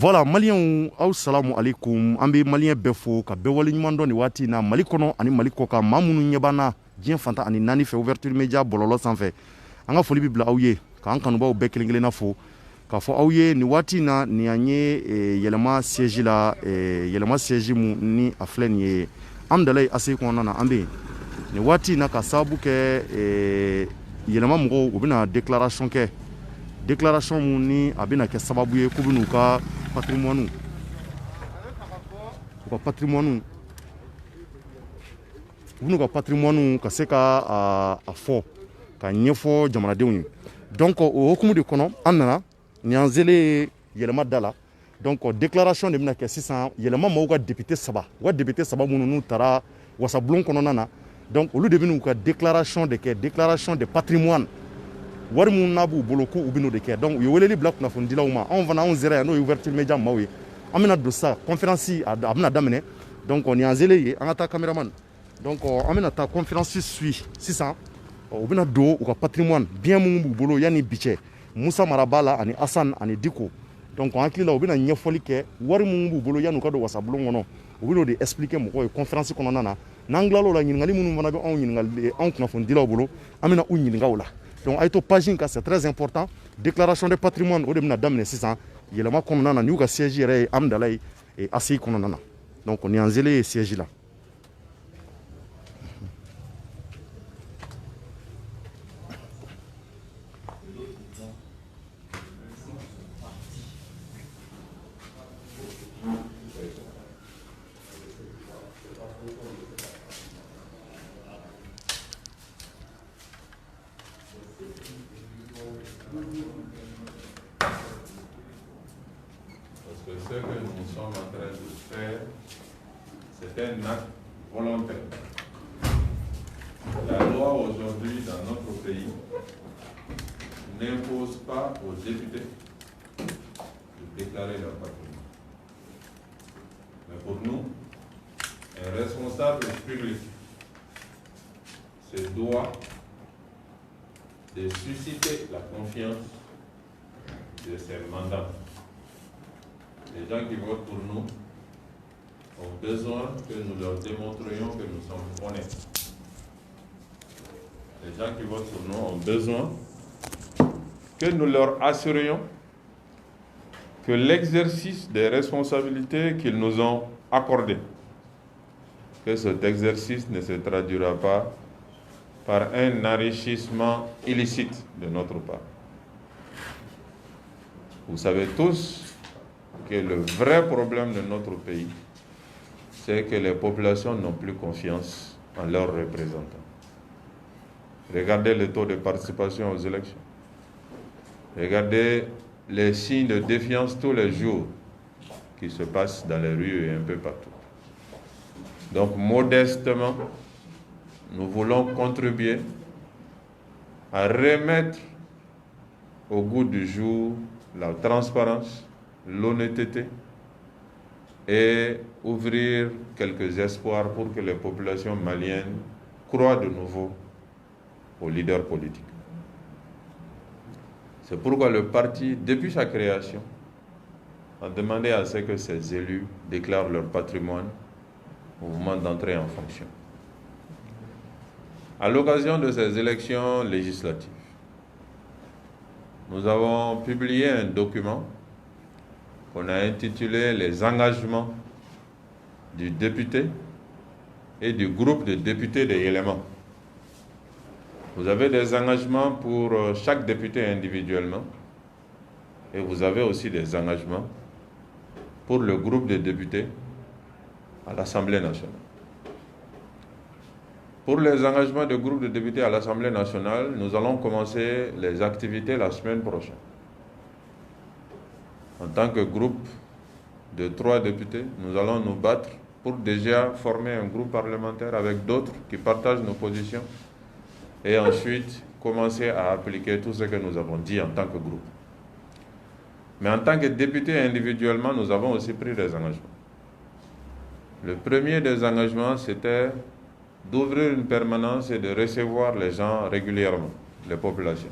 Voilà, Maliens, assalamu alaikum. Ambe Malien befo, ka bewali nyumando ni wati na Malikono ani Malikoka mamunu nyebana dien fanta ani nani fe ouverture média bololo sanfɛ. Anga foli bibla awye, ka an kanubaw bɛɛ kelen na fo. Ka fɔ aw ye ni waati na ni an ye yɛlɛma siège la yɛlɛma siège mu ni a filɛ nin ye amdalayi ase kɔnɔna na an bɛ yen ni waati na ka sababu kɛ yɛlɛma mɔgɔw u bɛna déclaration kɛ déclaration mu ni a bɛna kɛ sababu ye k'u bɛn'u ka patrimoine ka se ka a fɔ ka ɲɛfɔ jamanadenw ye donc o hukumu de kɔnɔ an nana ni an zele yɛlɛma da la donc déclaration de bɛna kɛ sisan yɛlɛma maaw ka député saba minnu n'u taara wasabulon kɔnɔna na donc olu de bɛn'u ka déclaration de kɛ déclaration de patrimoine wari minnu n'a b'u bolo k'u bɛn'o de kɛ donc u ye weleli bila kunnafonidilaw ma anw fana anw sera yan n'o ye ouverture média maaw ye an bɛna don sa conférence a bɛna daminɛ donc ni an zele ye an ka taa caméraman donc an bɛna taa conférence suit sisan u bɛna don u ka patrimoine bien minnu b'u bolo yanni bi cɛ Musa Marabala ani Hassan ani Diko donc en hakili la u bɛna ɲɛfɔli kɛ wari minnu b'u bolo yanni u ka don wasabulon kɔnɔ u bɛn'o de expliquer mɔgɔw ye conférence kɔnɔna na n'an tilal'o la ɲininkali minnu fana bɛ anw kunnafonidilaw bolo an bɛna u ɲininka o la donc a ye to page in kan c'est très important déclaration de patrimoine o de bɛna daminɛ sisan yɛlɛma kɔnɔna na ni y'u ka siège yɛrɛ ye Amdalayi ACI kɔnɔna na donc ni an zele ye siège la. Parce que ce que nous sommes en train de faire, c'est un acte volontaire. La loi aujourd'hui dans notre pays n'impose pas aux députés de déclarer leur patrimoine. Mais pour nous, un responsable public se doit de susciter la confiance de ses mandats. Les gens qui votent pour nous ont besoin que nous leur démontrions que nous sommes honnêtes. Les gens qui votent pour nous ont besoin que nous leur assurions que l'exercice des responsabilités qu'ils nous ont accordées, que cet exercice ne se traduira pas par un enrichissement illicite de notre part. Vous savez tous que le vrai problème de notre pays, c'est que les populations n'ont plus confiance en leurs représentants. Regardez le taux de participation aux élections. Regardez les signes de défiance tous les jours qui se passent dans les rues et un peu partout. Donc, modestement, nous voulons contribuer à remettre au goût du jour la transparence, l'honnêteté et ouvrir quelques espoirs pour que les populations maliennes croient de nouveau aux leaders politiques. C'est pourquoi le parti, depuis sa création, a demandé à ce que ses élus déclarent leur patrimoine au moment d'entrée en fonction. À l'occasion de ces élections législatives, nous avons publié un document qu'on a intitulé « Les engagements du député et du groupe de députés des éléments ». Vous avez des engagements pour chaque député individuellement et vous avez aussi des engagements pour le groupe de députés à l'Assemblée nationale. Pour les engagements du groupe de députés à l'Assemblée nationale, nous allons commencer les activités la semaine prochaine. En tant que groupe de 3 députés, nous allons nous battre pour déjà former un groupe parlementaire avec d'autres qui partagent nos positions et ensuite commencer à appliquer tout ce que nous avons dit en tant que groupe. Mais en tant que député individuellement, nous avons aussi pris des engagements. Le premier des engagements, c'était d'ouvrir une permanence et de recevoir les gens régulièrement, les populations.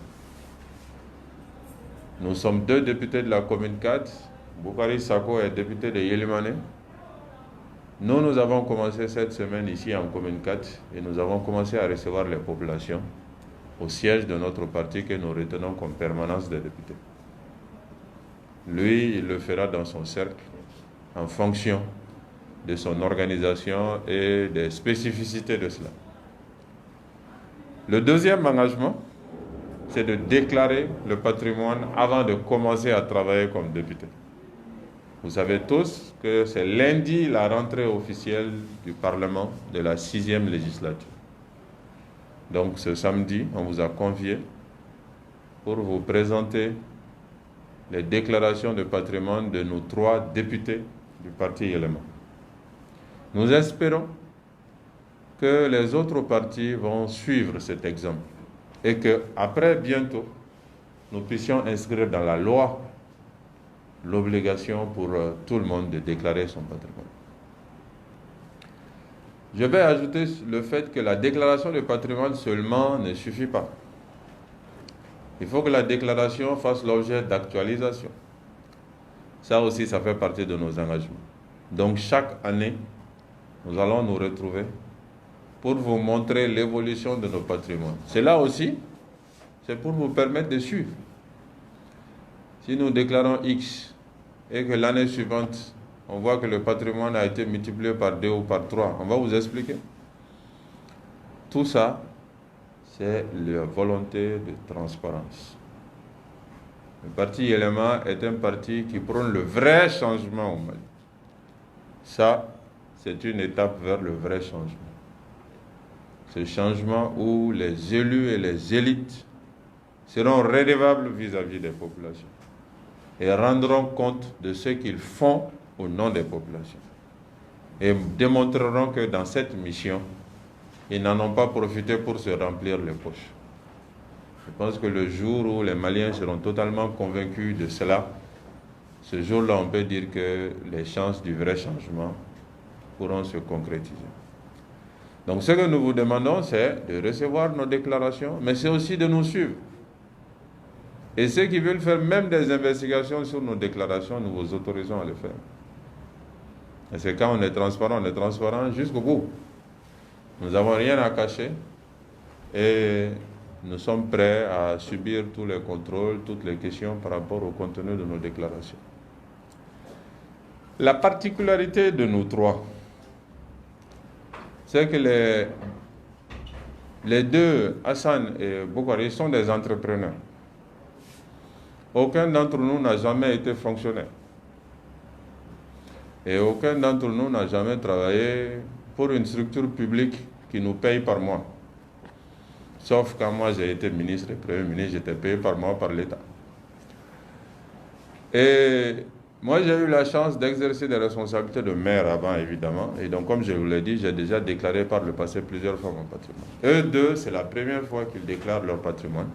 Nous sommes 2 députés de la commune 4, Boukari Sako est député de Yélimane. Nous avons commencé cette semaine ici en commune 4 et nous avons commencé à recevoir les populations au siège de notre parti que nous retenons comme permanence des députés. Lui, il le fera dans son cercle en fonction de son organisation et des spécificités de cela. Le deuxième engagement, c'est de déclarer le patrimoine avant de commencer à travailler comme député. Vous savez tous que c'est lundi la rentrée officielle du Parlement de la 6e législature. Donc ce samedi, on vous a convié pour vous présenter les déclarations de patrimoine de nos 3 députés du parti Yéléma. Nous espérons que les autres partis vont suivre cet exemple et qu'après, bientôt, nous puissions inscrire dans la loi l'obligation pour tout le monde de déclarer son patrimoine. Je vais ajouter le fait que la déclaration de patrimoine seulement ne suffit pas. Il faut que la déclaration fasse l'objet d'actualisation. Ça aussi, ça fait partie de nos engagements. Donc chaque année, nous allons nous retrouver pour vous montrer l'évolution de nos patrimoines. Cela aussi, c'est pour vous permettre de suivre. Si nous déclarons X et que l'année suivante, on voit que le patrimoine a été multiplié par 2 ou par 3, on va vous expliquer. Tout ça, c'est la volonté de transparence. Le parti Yéléma est un parti qui prône le vrai changement au Mali. Ça, c'est une étape vers le vrai changement. Ce changement où les élus et les élites seront redevables vis-à-vis des populations et rendront compte de ce qu'ils font au nom des populations et démontreront que dans cette mission, ils n'en ont pas profité pour se remplir les poches. Je pense que le jour où les Maliens seront totalement convaincus de cela, ce jour-là, on peut dire que les chances du vrai changement pourront se concrétiser. Donc ce que nous vous demandons, c'est de recevoir nos déclarations, mais c'est aussi de nous suivre. Et ceux qui veulent faire même des investigations sur nos déclarations, nous vous autorisons à le faire. Et c'est quand on est transparent jusqu'au bout. Nous n'avons rien à cacher et nous sommes prêts à subir tous les contrôles, toutes les questions par rapport au contenu de nos déclarations. La particularité de nous 3, c'est que les 2, Hassan et Boukari, sont des entrepreneurs. Aucun d'entre nous n'a jamais été fonctionnaire. Et aucun d'entre nous n'a jamais travaillé pour une structure publique qui nous paye par mois. Sauf quand moi j'ai été ministre et Premier ministre, j'étais payé par mois par l'État. Et moi j'ai eu la chance d'exercer des responsabilités de maire avant, évidemment. Et donc comme je vous l'ai dit, j'ai déjà déclaré par le passé plusieurs fois mon patrimoine. Eux 2, c'est la première fois qu'ils déclarent leur patrimoine.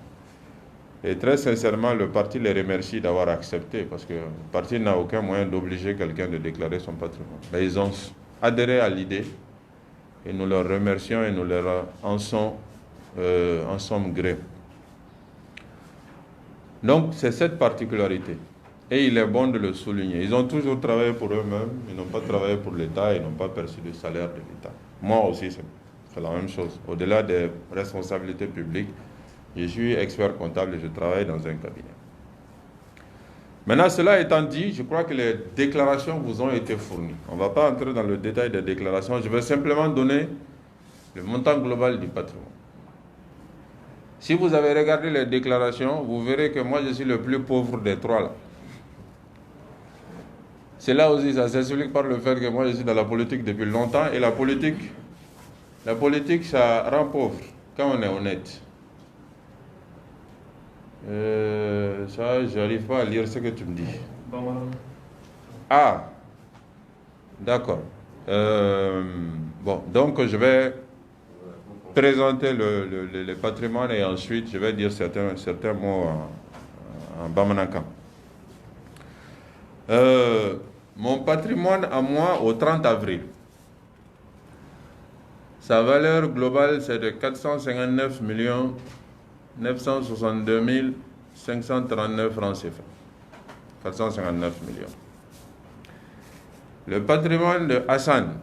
Et très sincèrement, le parti les remercie d'avoir accepté parce que le parti n'a aucun moyen d'obliger quelqu'un de déclarer son patrimoine. Mais ils ont adhéré à l'idée et nous leur remercions et nous leur en sommes gré. Donc c'est cette particularité. Et il est bon de le souligner. Ils ont toujours travaillé pour eux-mêmes, ils n'ont pas travaillé pour l'État, ils n'ont pas perçu le salaire de l'État. Moi aussi, c'est la même chose. Au-delà des responsabilités publiques, je suis expert comptable et je travaille dans un cabinet. Maintenant, cela étant dit, je crois que les déclarations vous ont été fournies. On ne va pas entrer dans le détail des déclarations. Je vais simplement donner le montant global du patrimoine. Si vous avez regardé les déclarations, vous verrez que moi, je suis le plus pauvre des 3 là. C'est là aussi, ça s'explique par le fait que moi, je suis dans la politique depuis longtemps. Et la politique, ça rend pauvre quand on est honnête. Ça, j'arrive pas à lire ce que tu me dis. Ah, d'accord. Bon, donc je vais présenter le patrimoine et ensuite je vais dire certains mots en Bamanankan. Mon patrimoine à moi au 30 avril, sa valeur globale c'est de 459 962 539 francs CFA. 459 millions. Le patrimoine de Hassan,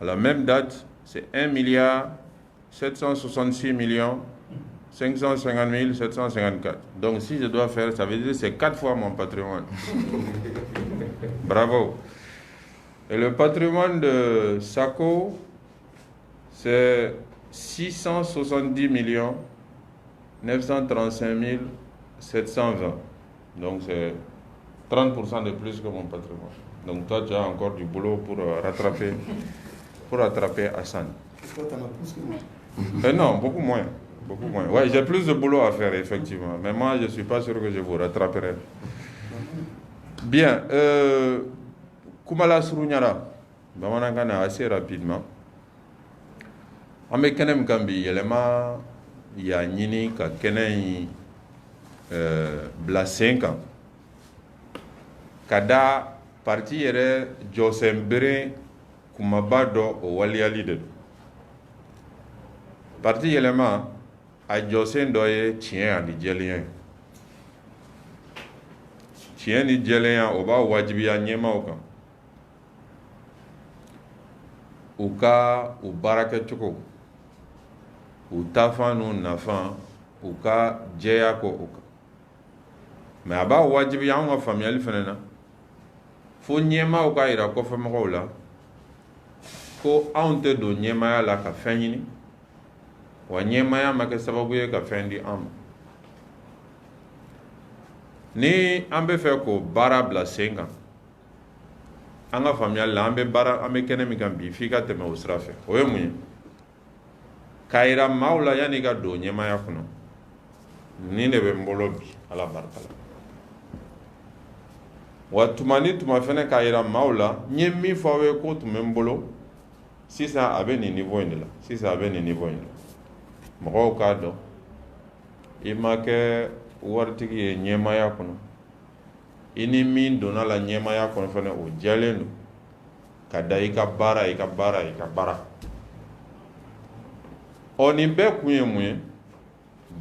à la même date, c'est 1 milliard 766 millions 550 754. Donc si je dois faire, ça veut dire que c'est 4 fois mon patrimoine. Bravo. Et le patrimoine de Sako, c'est 670 millions 935 720. Donc c'est 30% de plus que mon patrimoine. Donc toi, tu as encore du boulot pour rattraper Hassan. Toi, tu en as plus que moi. Non, beaucoup moins. Beaucoup moins. Ouais, j'ai plus de boulot à faire, effectivement. Mais moi, je ne suis pas sûr que je vous rattraperai. Bien. Kumala Surunyara. Bamanangana assez rapidement. Ame kenem kambi yelema ya nyini ka kenen bla 5 ans. Kada parti yere Josembere kumabado o waliali de. Parti yelema a Josen doye tien ani jelien. Tien ni jelien oba wajibiya nyema okan. Uka u baraka choko. Utafanu nafan uka jeya ko uka. Mais aba wajibiya nga famille fenena. Fo nyema uka ira ko fa magola. Ko aunte do nyema ya la ka fanyini. Wa nyema ya make sababu ye ka fendi am. Ni ambe fe ko bara bla senga. Anga famille la ambe bara ambe kene mi gambi fika teme usrafe. Oye munye. Kaira maula yani ga do nyema ya kuno. Ni ne be mbolo bi ala barkala. Watumani tumafene kaira maula nyemi fawe ko tumembolo. Sisa abe ni niveau indela. Sisa abe ni niveau indela. Mɔgɔw k'a dɔn i ma kɛ waritigi ye ɲɛmaya kɔnɔ i ni min donna la ɲɛmaya kɔnɔ fana o jɛlen don ka da i ka baara i ka baara i ka baara ɔ nin bɛɛ kun ye mun ye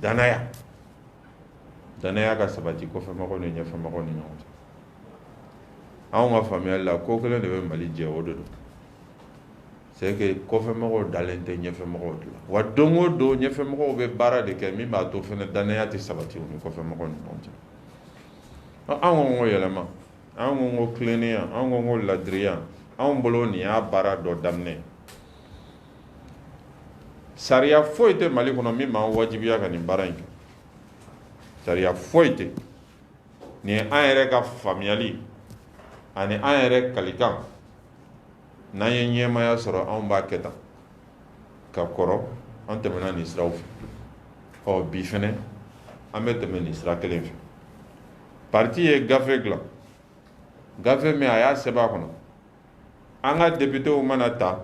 danaya danaya ka sabati kɔfɛmɔgɔw ni ɲɛfɛmɔgɔw ni ɲɔgɔn cɛ anw ka faamuyali la ko kelen de bɛ Mali jɛ o de don c'est que kɔfɛmɔgɔw dalen tɛ ɲɛfɛmɔgɔw de la wa don o don ɲɛfɛmɔgɔw bɛ baara de kɛ min b'a to fana danaya tɛ sabati u ni kɔfɛmɔgɔw ni ɲɔgɔn cɛ an ko n ko yɛlɛma an ko n ko tilennenya an ko n ko ladiriya anw bolo nin y'a baara dɔ daminɛ sariya foyi tɛ Mali kɔnɔ min b'an wajibiya ka nin baara in kɛ sariya foyi tɛ nin ye an yɛrɛ ka faamuyali ani an yɛrɛ kalikan n'an ye ɲɛmaya sɔrɔ anw b'a kɛ tan ka kɔrɔ an tɛmɛna nin siraw fɛ ɔ bi fɛnɛ an bɛ tɛmɛ nin sira kelen fɛ parti ye gafe dilan gafe min a y'a sɛbɛn a kɔnɔ an ka députéw mana ta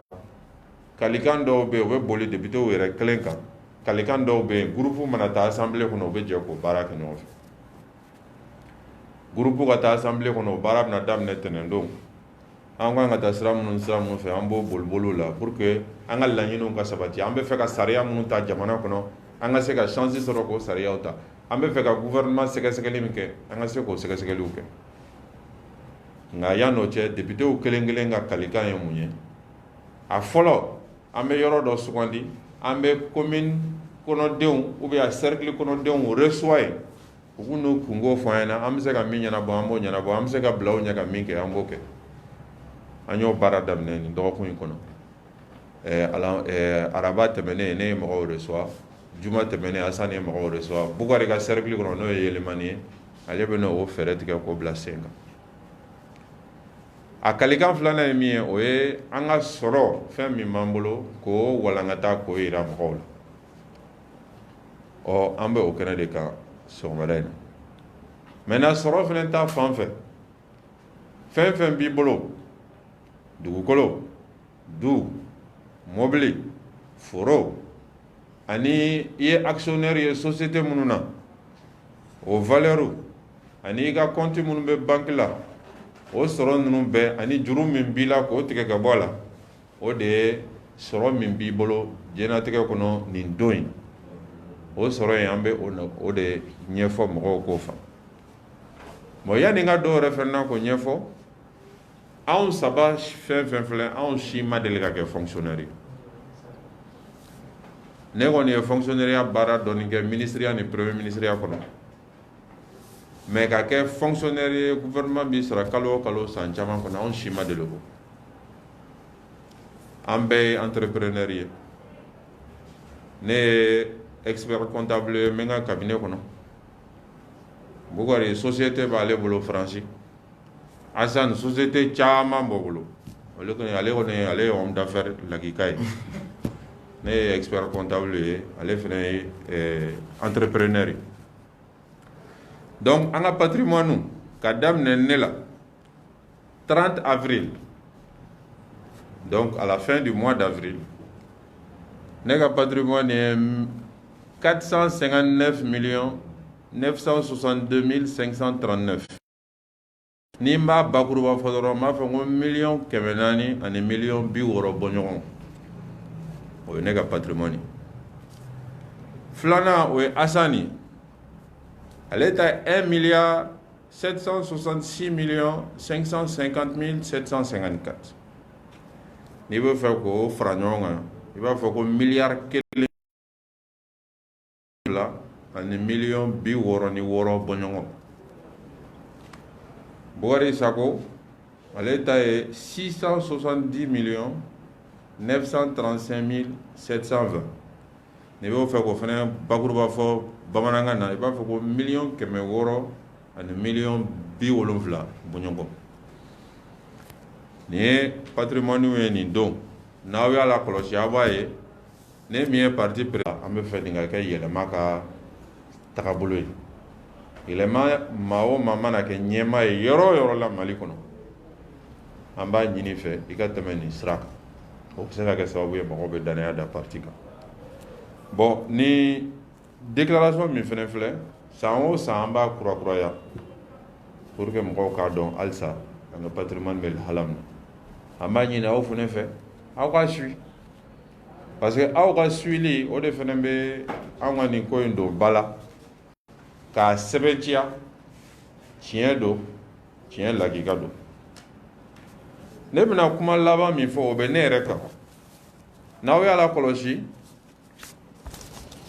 kalikan dɔw bɛ yen u bɛ boli députéw yɛrɛ kelen kan kalikan dɔw bɛ yen groupe mana taa assemblée kɔnɔ u bɛ jɛ k'o baara kɛ ɲɔgɔn fɛ groupe ka taa assemblée kɔnɔ o baara bɛna daminɛ tɛnɛndon an kan ka taa sira minnu fɛ an b'o boliboliw la pour que an ka laɲiniw ka sabati an bɛ fɛ ka sariya minnu ta jamana kɔnɔ an ka se ka chance sɔrɔ k'o sariyaw ta an bɛ fɛ ka gouvernement sɛgɛsɛgɛli min kɛ an ka se k'o sɛgɛsɛgɛliw kɛ nka yan'o cɛ députéw kelen kelen ka kalikan ye mun ye a fɔlɔ an bɛ yɔrɔ dɔ sugandi an bɛ commune kɔnɔdenw ou bien a cercle kɔnɔdenw reçoit yen u k'u n'u kungo fɔ an ɲɛna an bɛ se ka min ɲɛnabɔ an b'o ɲɛnabɔ an bɛ se ka bila u ɲɛ ka min kɛ an b'o kɛ an y'o baara daminɛ nin dɔgɔkun in kɔnɔ araba tɛmɛnen ne ye mɔgɔw reçoit juma tɛmɛnen Hassan ye mɔgɔw reçoit Bukari ka cercle kɔnɔ n'o ye Yelemani ye ale bɛ n'o fɛɛrɛ tigɛ k'o bila sen kan a kalikan filanan ye min ye o ye an ka sɔrɔ fɛn min b'an bolo k'o walankata k'o yira mɔgɔw la ɔ an bɛ o kɛnɛ de kan sɔgɔmada in na maintenant sɔrɔ fana ta fan fɛ fɛn fɛn b'i bolo dugukolo du mobili foro ani i ye actionnaire ye société minnu na o valeur ani i ka compte minnu bɛ banque la o sɔrɔ ninnu bɛɛ ani juru min b'i la k'o tigɛ ka bɔ a la o de ye sɔrɔ min b'i bolo diɲɛlatigɛ kɔnɔ nin don in o sɔrɔ in an bɛ o de ɲɛfɔ mɔgɔw k'o faamu bon yanni n ka dɔw yɛrɛ fana k'o ɲɛfɔ anw saba fɛn fɛn filɛ anw si ma deli ka kɛ fonctionnaire ye. Ne kɔni ye fonctionnaire baara dɔɔni kɛ ministériya ni premier ministériya kɔnɔ, mais ka kɛ fonctionnaire ye gouvernement bi sara kalo o kalo san caman kɔnɔ anw si ma deli ko. An bɛɛ ye entrepreneur ye. Ne ye expert comptable ye, n bɛ n ka cabinet kɔnɔ. Bukari société b'ale bolo Faransi. Assane société caman b'o bolo. Ale kɔni ye homme d'affaires lakika ye. Ne ye expert comptable ye, ale fana ye entrepreneur ye. Donc an ka patrimoine ka daminɛ ne la 30 avril. Donc à la fin du mois d'avril, ne ka patrimoine est 459 962 539. Ni n b'a bakuruba fɔ dɔrɔn n b'a fɔ ko 1,400,000 ani 1,60,000 bɔ ɲɔgɔn. O ye ne ka patrimoine. Filanan o ye Asani. Ale ta 1,766,550,754. N'i bɛ fɛ k'o fara ɲɔgɔn kan, i b'a fɔ ko miliyari 1 ani 1,66,000 bɔ ɲɔgɔn. Bukari Sako, ale ta ye 670,935,720. N'i b'o fɛ k'o fana bakuruba fɔ bamanankan na, i b'a fɔ ko 1,600,000 ani 1,70,000 bɔ ɲɔgɔn. Nin ye patrimoine ye nin don. N'aw y'a la kɔlɔsi a b'a ye ne min ye parti président an bɛ fɛ nin ka kɛ yɛlɛma ka tagabolo ye. Yɛlɛma maa o maa mana kɛ ɲɛmaa ye yɔrɔ o yɔrɔ la Mali kɔnɔ, an b'a ɲini fɛ i ka tɛmɛ nin sira kan. O bɛ se ka kɛ sababu ye mɔgɔw bɛ danaya da parti kan. Bon ni déclaration min fɛnɛ filɛ san o san an b'a kurakuraya pour que mɔgɔw k'a dɔn halisa an ka patrimoine bɛ lahala min na. An b'a ɲini aw fɛnɛ fɛ aw ka suit, parce que aw ka suili o de fɛnɛ bɛ an ka nin ko in don ba la k'a sɛbɛntiya tiɲɛ don tiɲɛ lakika don. Ne bɛna kuma laban min fɔ o bɛ ne yɛrɛ kan. N'aw y'a la kɔlɔsi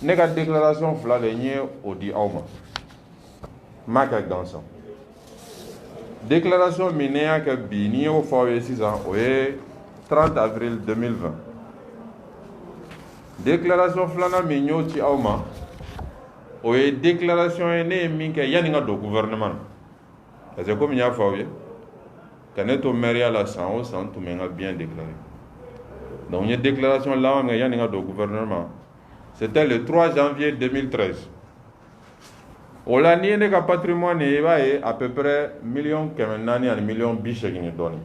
ne ka déclaration fila de n ye o di aw ma. N m'a kɛ gansan. Déclaration min ne y'a kɛ bi ni y'o fɔ aw ye sisan o ye 30 avril 2020. Déclaration filanan min y'o ci aw ma o ye déclaration ye ne ye min kɛ yanni n ka don gouvernement na. Parce que comme n y'a fɔ aw ye ka ne to maire la san o san tun bɛ n ka bien déclaré. Donc n ye déclaration laban min kɛ yanni n ka don gouvernement, c'était le 3 janvier 2013. O la n'i ye ne ka patrimoine ye i b'a ye à peu près 1,400,000 ani 1,80,000 dɔɔni.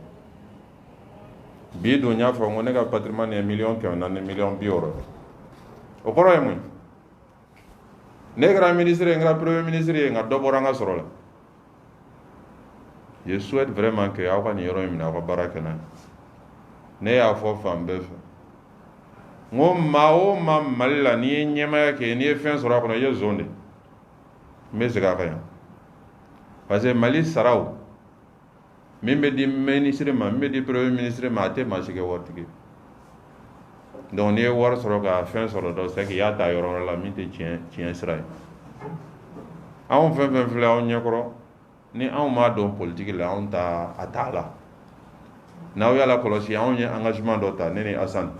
Bi don n y'a fɔ n ko ne ka patrimoine ye 1,400,000 ani 1,60,000. O kɔrɔ ye mun? Ne kɛra ministre ye n kɛra premier ministre ye nka dɔ bɔra n ka sɔrɔ la. Je souhaite vraiment que aw ka nin yɔrɔ in minɛ aw ka baara kɛ n'a ye. Ne y'a fɔ fan bɛɛ fɛ. N ko maa o maa Mali la n'i ye ɲɛmaaya kɛ n'i ye fɛn sɔrɔ a kɔnɔ i ye zon de. N bɛ segin a kan yan. Parce que Mali saraw min bɛ di ministre ma min bɛ di premier ministre ma a tɛ maa si kɛ waritigi. Donc n'i ye wari sɔrɔ ka fɛn sɔrɔ dɔ c'est que i y'a ta yɔrɔ wɛrɛ la min tɛ tiɲɛ sira ye. Anw fɛn fɛn filɛ aw ɲɛkɔrɔ ni anw m'a dɔn politique la anw t'a a t'a la. N'aw y'a la kɔlɔsi anw ye engagement dɔ ta ne ni Assane.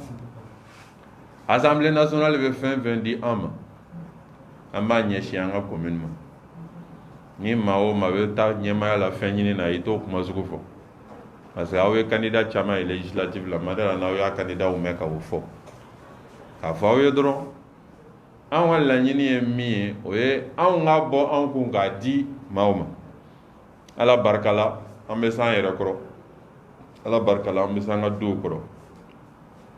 Assemblée nationale bɛ fɛn fɛn di an ma an b'a ɲɛsin an ka commune ma. Ni maa o maa bɛ taa ɲɛmaaya la fɛn ɲini na i t'o kuma sugu fɔ. Parce que aw ye candidat caman ye législative la Madela n'aw y'a candidat mɛn ka o fɔ. K'a fɔ aw ye dɔrɔn anw ka laɲini ye min ye o ye anw ka bɔ anw kun k'a di maaw ma. Ala barika la an bɛ s'an yɛrɛ kɔrɔ. Ala barika la an bɛ s'an ka duw kɔrɔ.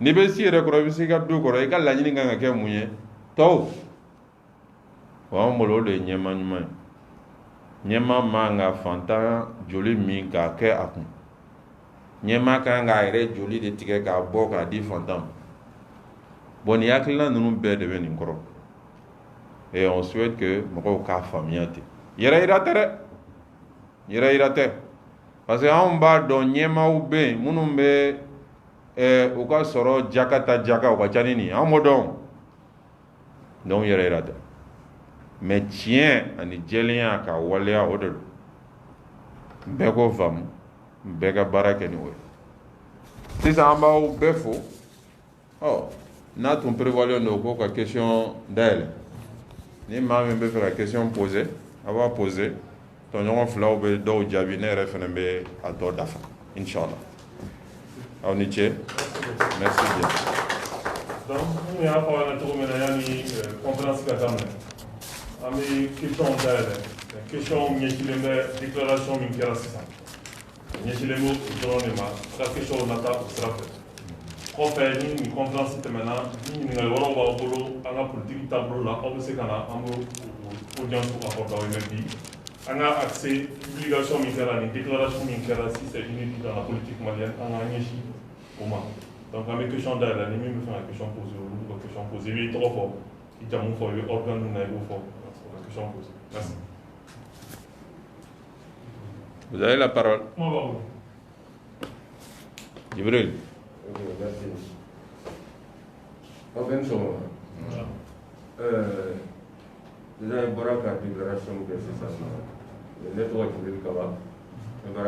N'i bɛ s'i yɛrɛ kɔrɔ i bɛ s'i ka du kɔrɔ i ka laɲini kan ka kɛ mun ye? Tɔw. O y'anw bolo o de ye ɲɛmaa ɲuman ye. Ɲɛmaa man ka fantan joli min k'a kɛ a kun. Ɲɛmaa kan k'a yɛrɛ joli de tigɛ k'a bɔ k'a di fantan ma. Bon nin hakilina ninnu bɛɛ de bɛ nin kɔrɔ. Et on souhaite que mɔgɔw k'a faamuya ten. Yɛrɛ yira tɛ dɛ. Yɛrɛ yira tɛ. parce que anw b'a dɔn ɲɛmaaw bɛ yen minnu bɛ u ka sɔrɔ jaka ta jaka u ka ca ni nin anw m'o dɔn donc yɛrɛ yira tɛ mais tiɲɛ ani jɛlenya ka waleya o de don bɛɛ k'o faamu bɛɛ ka baara kɛ ni o ye sisan an b'aw bɛɛ fo n'a tun prévoyé don k'o ka question dayɛlɛ ni maa min bɛ fɛ ka question poser a b'a poser tɔɲɔgɔn filaw bɛ dɔw jaabi ne yɛrɛ fana bɛ a tɔ dafa inchallah aw ni ce merci bien. donc mun y'a fɔ an ɲɛna cogo min na yanni conférence ka daminɛ an bɛ question dayɛlɛ question ɲɛsinnen bɛ déclaration min kɛra sisan ɲɛsinnen bɛ o dɔrɔn de ma ka question nata o sira fɛ kɔfɛ ni nin conférence tɛmɛna ni ɲininkali wɛrɛw b'aw bolo an ka politique taabolo la aw bɛ se ka na an b'o audience accorder aw ye mais bi an ka accès publication min kɛra ni déclaration min kɛra si c'est inédit dans la politique malienne an ka ɲɛsin o ma donc an bɛ question dayɛlɛ ni min bɛ fɛ ka question poser olu b'u ka question poser i b'i tɔgɔ fɔ i jamu fɔ i bɛ organe min na i b'o fɔ ka question poser merci. Vous avez la parole. Jibril. Ok, merci. Open somo. Déjà, il y a une déclaration que c'est ça. Le nettoyage du Kaba, il y a une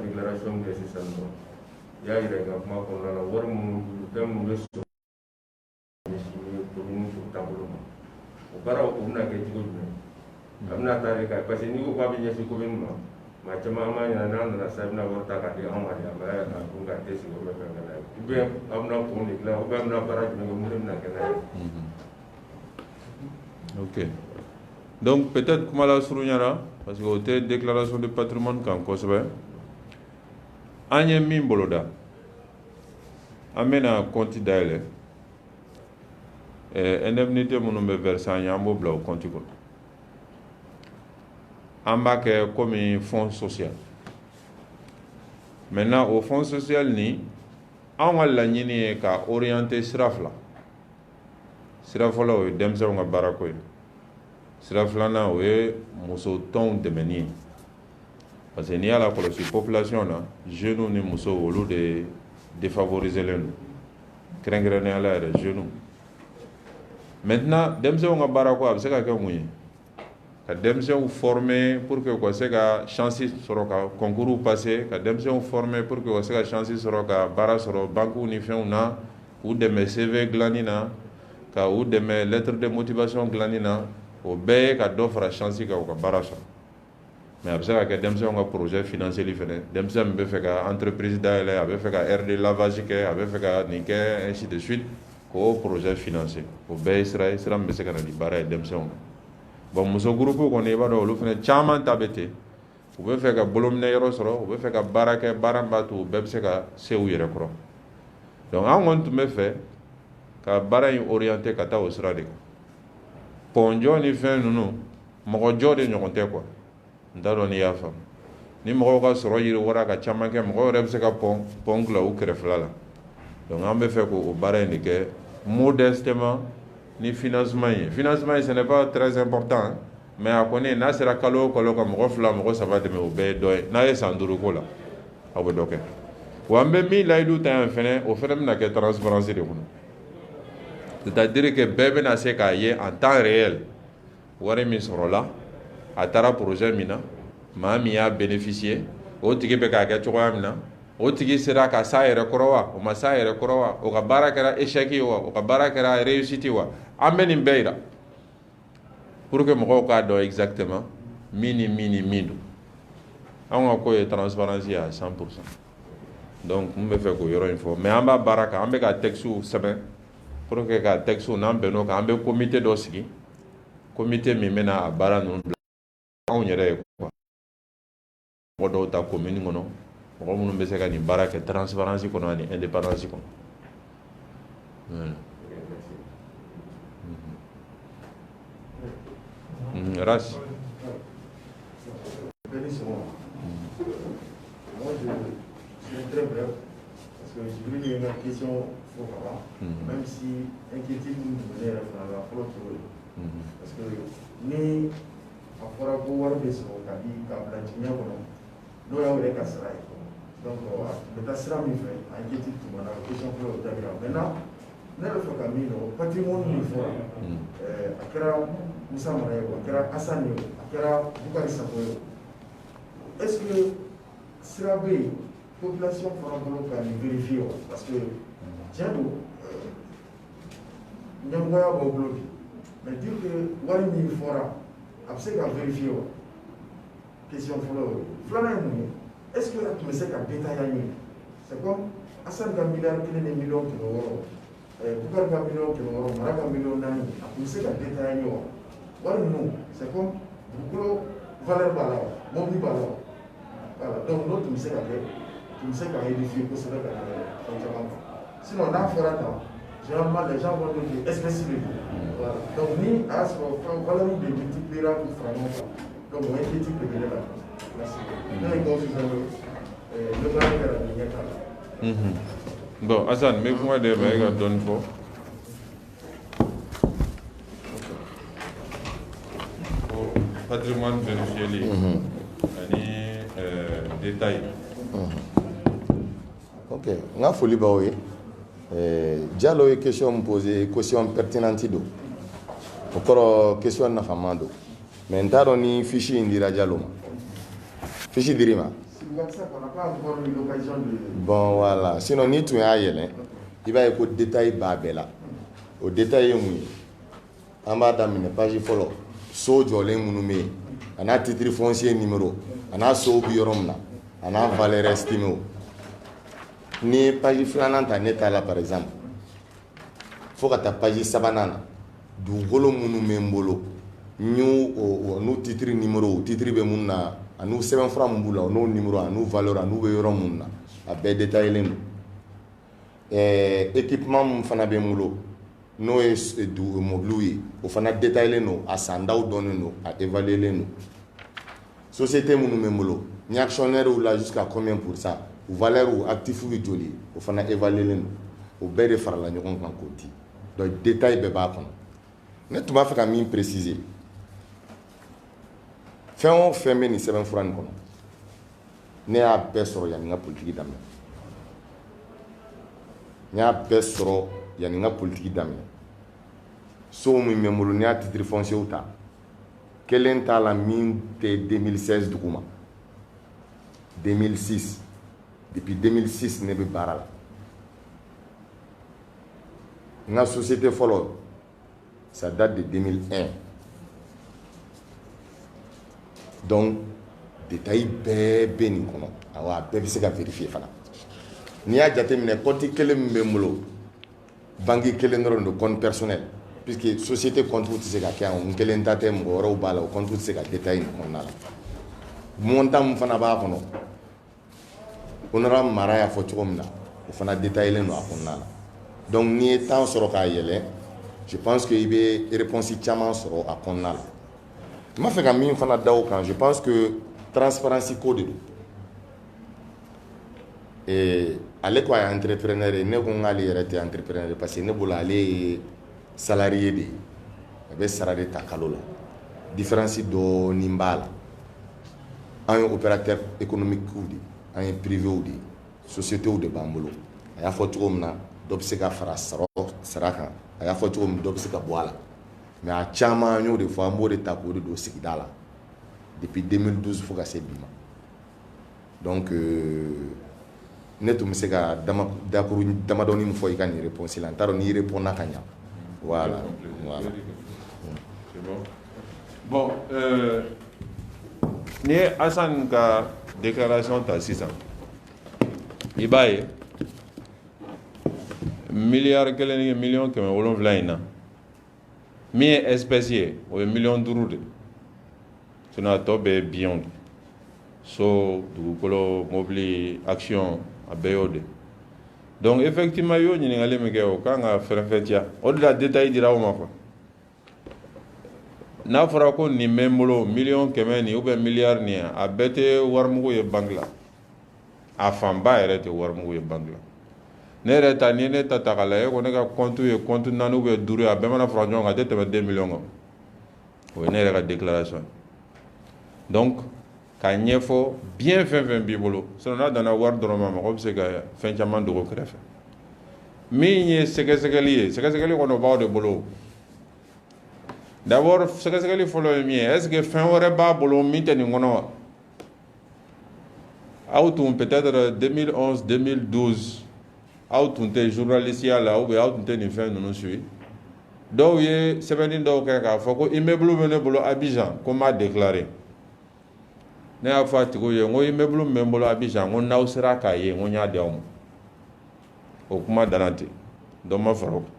déclaration que c'est ça. Il y a une déclaration qu'on a la voix de mon thème de ce amna tare ka parce que ni ko ba bi nyesi ko bin ma chama ma nya na na sa na warta ka di amma ya ba ya ka ko ga tesi ko ba ka na be amna ko ni la ba amna para ni ko murim na ka na. Ok, donc peut-être kuma la surunyara parce que o te déclaration de patrimoine kan kosɛbɛ an ye min boloda an bɛna compte dayɛlɛ indemnité minnu bɛ verser an ye an b'o bila o compte kɔnɔ an b'a kɛ comme fonds social maintenant au fonds social ni anw ka laɲini ye ka orienter sira fila sira fɔlɔ o ye denmisɛnw ka baarako ye sira filanan o ye muso tɔnw dɛmɛni ye parce que n'i y'a lakɔlɔsi population na jeunes ni musow olu de défavoriselen don kɛrɛnkɛrɛnnenya la yɛrɛ jeunes maintenant denmisɛnw ka baarako a bɛ se ka kɛ mun ye ka denmisɛnw former pour que u ka se ka chance sɔrɔ ka concours passer ka denmisɛnw former pour que u ka se ka chance sɔrɔ ka baara sɔrɔ banques ni fɛnw na k'u dɛmɛ CV dilanni na ka u dɛmɛ lettre de motivation dilanni na o bɛɛ ye ka dɔ fara chance kan u ka baara sɔrɔ mais a bɛ se ka kɛ denmisɛnw ka projet financier fɛnɛ denmisɛn min bɛ fɛ ka entreprise dayɛlɛ a bɛ fɛ ka aire de lavage kɛ a bɛ fɛ ka nin kɛ ainsi de suite k'o projet financer o bɛɛ ye sira ye sira min bɛ se ka na ni baara ye denmisɛnw na bon muso groupe kɔni i b'a dɔn olu fɛnɛ caman ta bɛ ten u bɛ fɛ ka bolominɛ yɔrɔ sɔrɔ u bɛ fɛ ka baara kɛ baara min b'a to u bɛɛ bɛ se ka se u yɛrɛ kɔrɔ donc an kɔni tun bɛ fɛ ka baara in orienter ka taa o sira de kan pɔnjɔ ni fɛn ninnu mɔgɔjɔ de ɲɔgɔn tɛ quoi n t'a dɔn n'i y'a faamu ni mɔgɔw ka sɔrɔ yiriwara ka caman kɛ mɔgɔw yɛrɛ bɛ se ka pɔn dilan u kɛrɛfɛla la donc an bɛ fɛ k'o baara in de kɛ modestement ni financement ye financement ce n'est pas très important hein? Mais a kɔni n'a sera kalo o kalo ka mɔgɔ fila mɔgɔ saba dɛmɛ o bɛɛ ye dɔ ye n'a ye san duuru ko la aw bɛ dɔ kɛ wa an bɛ min layidu ta yan fɛnɛ o fɛnɛ bɛna kɛ transparence de kɔnɔ c'est-à-dire que bɛɛ bɛna se k'a ye en temps réel wari min sɔrɔla a taara projet min na maa min y'a bénéficier o tigi bɛ k'a kɛ cogoya min na o tigi sera ka s'a yɛrɛ kɔrɔ wa o ma s'a yɛrɛ kɔrɔ wa o ka baara kɛra échec ye wa o ka baara kɛra réussite wa an bɛ nin bɛɛ yira pour que mɔgɔw k'a dɔn exactement min ni min ni min don anw ka ko ye transparence ye à 100%. Donc n bɛ fɛ k'o yɔrɔ in fɔ mais an b'a baara kan an bɛ ka texte sɛbɛn pour que ka texte n'an bɛnn'o kan an bɛ comité dɔ sigi comité min bɛna a baara ninnu bila anw yɛrɛ ye quoi mɔgɔ dɔw ta commune kɔnɔ mɔgɔ minnu bɛ se ka nin baara kɛ transparence kɔnɔ ani indépendance kɔnɔ. Ras. Moi, je suis très bref parce que je voulais une question pour avant, même si inquiétude nous venait à la flotte. Parce que ni à fɔra ko wari bɛ sɔrɔ ka di ka bila jigiya kɔnɔ n'o y'aw yɛrɛ ka sira ye donc a bɛ taa sira min fɛ an jɛ ti tuma na question fɔlɔ o jaabira maintenant ne bɛ fɛ ka min dɔn patrimoine min fɔra a kɛra Musa Mara ye o a kɛra Assane ye o a kɛra Bukari Sako ye o est ce que sira bɛ yen population fana bolo ka nin vérifier wa parce que tiɲɛ don ɲɛmɔgɔya b'aw bolo bi mais dire que wari min fɔra a bɛ se ka vérifier wa question fɔlɔ o filanan ye mun ye est ce que a tun bɛ se ka détail an ye c'est comme Assane ka miliyari 1 ni miliyɔn 600 Bukari ka miliyɔn 600 Mara ka miliyɔn 4 a tun bɛ se ka détail an ye wa wari ninnu c'est comme dugukolo valeur b'a la wa mobili b'a la wa voilà donc n'o tun bɛ se ka kɛ tun bɛ se ka édifier kosɛbɛ ka tɛmɛ fɛn caman kan sinon n'a fɔra tan généralement les gens vont dire espèce de voilà donc ni a y'a sɔrɔ fɛn valeur de multipliera pour fara ɲɔgɔn kan donc o ye critique de kɛ ne la merci ne ye confusion ne baara kɛra nin ɲɛ t'a la. Bon, Hassan, mais comment de me donne pour patrimoine vérifié les détails. Ok, nga foli bawo ye. Diallo ye question me poser question pertinente do. Okoro question na famando. Mais ntaro ni fichi indira Diallo ma. Fichi dirima. Bon voilà, sinon ni tu y'a yɛlɛ i b'a ye ko détail b'a bɛɛ la o détail ye mun ye an b'a daminɛ page fɔlɔ so jɔlen minnu bɛ yen a n'a titre foncier numéro a n'a so bɛ yɔrɔ min na a n'a valeur estimée ni page filanan ta ne ta la par exemple fo ka taa page sabanan na dugukolo minnu bɛ n bolo n'u titre numéro titre bɛ mun na a n'u sɛbɛnfura min b'u la o n'o numéro a n'u valeur a n'u bɛ yɔrɔ mun na a bɛɛ détaillé don équipement min fana bɛ n bolo n'o ye mobiliw ye o fana détaillé don a sandaw dɔnnen don a évalué don société minnu bɛ n bolo ni actionnaire la jusqu'à combien pour cent u valeur u actif ye joli o fana évalué don o bɛɛ de farala ɲɔgɔn kan k'o di donc détail bɛɛ b'a kɔnɔ ne tun b'a fɛ ka min préciser fɛn o fɛn bɛ nin sɛbɛnfura nin kɔnɔ ne y'a bɛɛ sɔrɔ yanni n ka politiki daminɛ n y'a bɛɛ sɔrɔ yanni n ka politiki daminɛ so min bɛ n bolo n y'a titre foncier ta kelen t'a la min tɛ 2016 duguma 2006 depuis 2006 ne bɛ baara la n ka société fɔlɔ ça date de 2001 donc détail bɛɛ bɛ nin kɔnɔ awɔ a bɛɛ bɛ se ka vérifier fana n'i y'a jateminɛ compte kelen min bɛ n bolo banque kelen dɔrɔn don compte personnel puisque société compte tɛ se ka kɛ yan n kelen ta tɛ mɔgɔ wɛrɛw b'a la o compte tɛ se ka détail nin kɔnɔna la montant min fana b'a kɔnɔ honorable Mara y'a fɔ cogo min na o fana détaillé don a kɔnɔna la donc n'i ye temps sɔrɔ k'a yɛlɛ je pense que i bɛ réponse caman sɔrɔ a kɔnɔna la n b'a fɛ ka min fana da o kan je pense que transparency ko de don ale ko a ye entrepreneur ye ne ko n k'ale yɛrɛ tɛ entrepreneur ye parce que ne bolo ale ye salarié de ye a bɛ sara de ta kalo la différence dɔɔni b'a la an ye opérateur économique de an ye privé de société de b'an bolo a y'a fɔ cogo min na dɔ bɛ se ka fara sara kan a y'a fɔ cogo min dɔ bɛ se ka bɔ a la mais a caman an y'o de fɔ an b'o de ta k'o de don sigida la depuis 2012 fo ka se bi ma donc ne tun bɛ se ka dakuru damadɔni min fɔ i ka nin réponse la n t'a dɔn n'i répondra ka ɲa voilà voilà. C'est bon. Bon, ni ye Hassan ka déclaration ta sisan i b'a ye miliyari kelen ni miliyɔn 700 in na min ye espèce ye o ye miliyɔn 5 de sinon a tɔ bɛɛ ye biɲɛw de so dugukolo mobili action a bɛɛ y'o de donc effectivement i y'o ɲininkali min kɛ o kan ka fɛrɛfɛtiya o de la détail dira o ma quoi n'a fɔra ko nin bɛ n bolo miliyɔn 100 nin ou bien miliyari nin a bɛɛ tɛ warimugu ye banque la a fanba yɛrɛ tɛ warimugu ye banque la ne yɛrɛ ta ni ne ta ta k'a lajɛ ko ne ka compte ye compte 4 ou bien 5 ye a bɛɛ mana fara ɲɔgɔn kan a tɛ tɛmɛ 2 millions kan o ye ne yɛrɛ ka déclaration donc ka ɲɛfɔ bien fɛn b'i bolo sinon n'a danna wari dɔrɔn ma mɔgɔ bɛ se ka fɛn caman dogo kɛrɛfɛ min ye sɛgɛsɛgɛli ye sɛgɛsɛgɛli kɔnɔ o b'aw de bolo d'abord sɛgɛsɛgɛli fɔlɔ ye min ye est ce que fɛn wɛrɛ b'a bolo min tɛ nin kɔnɔ wa aw tun peut-être 2011 2012 aw tun tɛ journalistya la ou bien aw tun tɛ nin fɛn ninnu suit dɔw ye sɛbɛnni dɔw kɛ k'a fɔ ko immeuble bɛ ne bolo Abidjan ko n m'a déclaré ne y'a fɔ a tigiw ye n ko immeuble min bɛ n bolo Abidjan n ko n'aw sera k'a ye n ko n y'a di aw ma o kuma danna ten dɔ ma fara o kan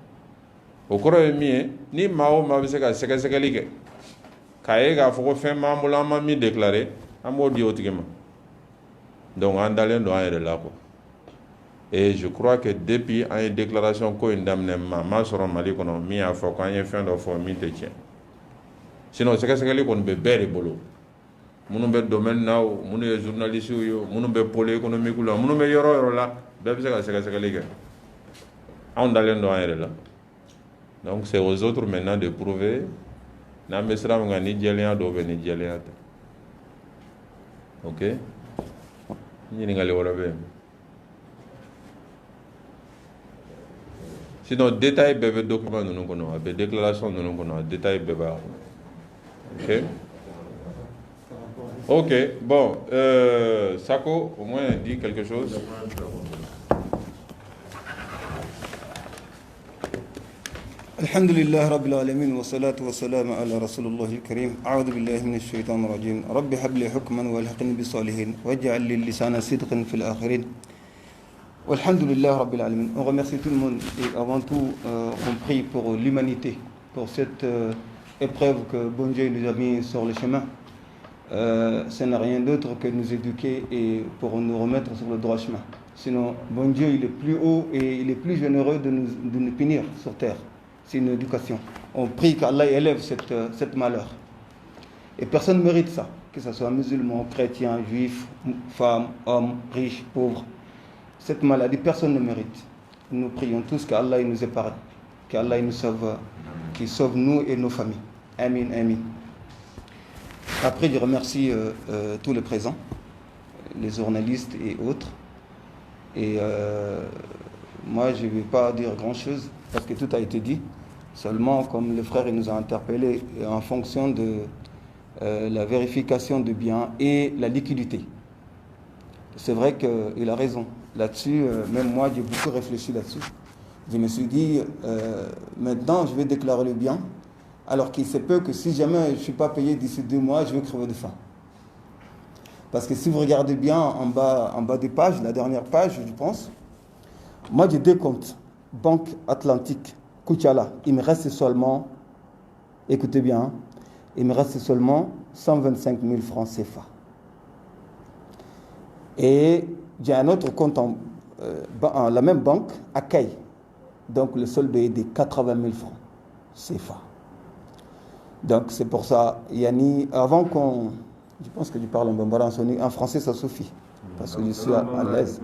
o kɔrɔ ye min ye ni maa o maa bɛ se ka sɛgɛsɛgɛli kɛ k'a ye k'a fɔ ko fɛn b'an bolo an ma min déclaré an b'o di o tigi ma donc an dalen don an yɛrɛ la quoi et je crois que depuis an ye déclaration ko in daminɛ ma m'a sɔrɔ Mali kɔnɔ min y'a fɔ k'an ye fɛn dɔ fɔ min tɛ tiɲɛ sinon sɛgɛsɛgɛli kɔni bɛ bɛɛ de bolo minnu bɛ domaine na o minnu ye journaliste ye o minnu bɛ pôle économique la minnu bɛ yɔrɔ o yɔrɔ la bɛɛ bɛ se ka sɛgɛsɛgɛli kɛ anw dalen don an yɛrɛ la donc c'est aux autres maintenant de prouver n'an bɛ sira min kan ni jɛlenya dɔw bɛ ni jɛlenya tɛ ok ɲininkali wɛrɛ bɛ yen sinon détail bɛɛ bɛ document ninnu kɔnɔ a bɛ déclaration ninnu kɔnɔ a détail bɛɛ b'a kɔnɔ ok ok bon Sako au moins dit quelque chose. الحمد لله رب العالمين والصلاة والسلام على رسول الله الكريم أعوذ بالله من الشيطان الرجيم رب هب لي حكما والحقني بالصالحين واجعل لي لسان صدق في الآخرين والحمد لله رب العالمين. On remercie tout le monde et avant tout on prie pour l'humanité, pour cette épreuve que bon Dieu nous a mis sur le chemin. Ce n'est rien d'autre que nous éduquer et pour nous remettre sur le droit chemin. Sinon bon Dieu il est plus haut et il est plus généreux de nous punir sur terre. C'est une éducation. On prie qu'Allah élève cette malheur. Et personne ne mérite ça, que ce soit musulman, chrétien, juif, femme, homme, riche, pauvre. Cette maladie, personne ne mérite. Nous prions tous qu'Allah nous épargne, qu'Allah nous sauve, qu'il sauve nous et nos familles. Amin, amin. Après, je remercie tous les présents, les journalistes et autres. Et moi, je ne vais pas dire grand-chose parce que tout a été dit. Seulement, comme le frère il nous a interpellés, en fonction de la vérification de biens et la liquidité. C'est vrai qu'il a raison. Là-dessus, même moi, j'ai beaucoup réfléchi là-dessus. Je me suis dit, maintenant, je vais déclarer le bien, alors qu'il se peut que si jamais je ne suis pas payé d'ici 2 mois, je vais crever de faim. Parce que si vous regardez bien en bas des pages, la dernière page, je pense, moi, j'ai 2 comptes. Banque Atlantique, Kuchala, il me reste seulement, écoutez bien, il me reste seulement 125 000 francs CFA. Et j'ai un autre compte en la même banque, à Kay. Donc le solde est de 80 000 francs CFA. Donc c'est pour ça, Yanni, avant qu'on... Je pense que je parle en bambara, en français ça suffit. Parce que je suis à l'aise.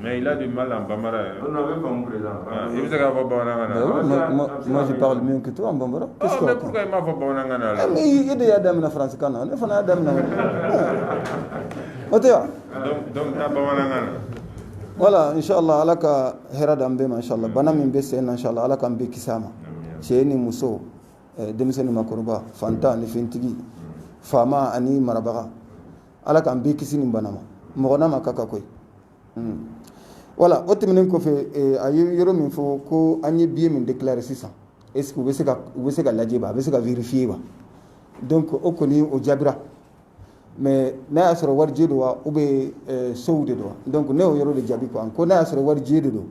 Mais il a du mal en bambara. On n'avait pas mon président. Il veut savoir bambara. Moi je parle mieux que toi en bambara. Oh, mais pourquoi il m'a fait bambara? Mais il y a des adam en France quand on est adam. Donc ta bambara. Voilà, Inch'Allah, Allah ka hera dambema, Inch'Allah. Bana min be sen, Inch'Allah, Allah ka mbe kisama. Cheni muso, demiseni makuruba, fanta ni fintigi, fama ani marabaga. Allah ka mbe kisini banama. Mogona makaka koy. Voilà, otemenen ko fe ayi yoro min fo ko anye biye min déclarer 600. Est-ce que vous se ka lajeba, vous se ka vérifier ba. Donc okoni o jabira. Mais n'a asra war jedo wa ube soude do donc ne o yoro de jabi ko ko n'a asra war jedo do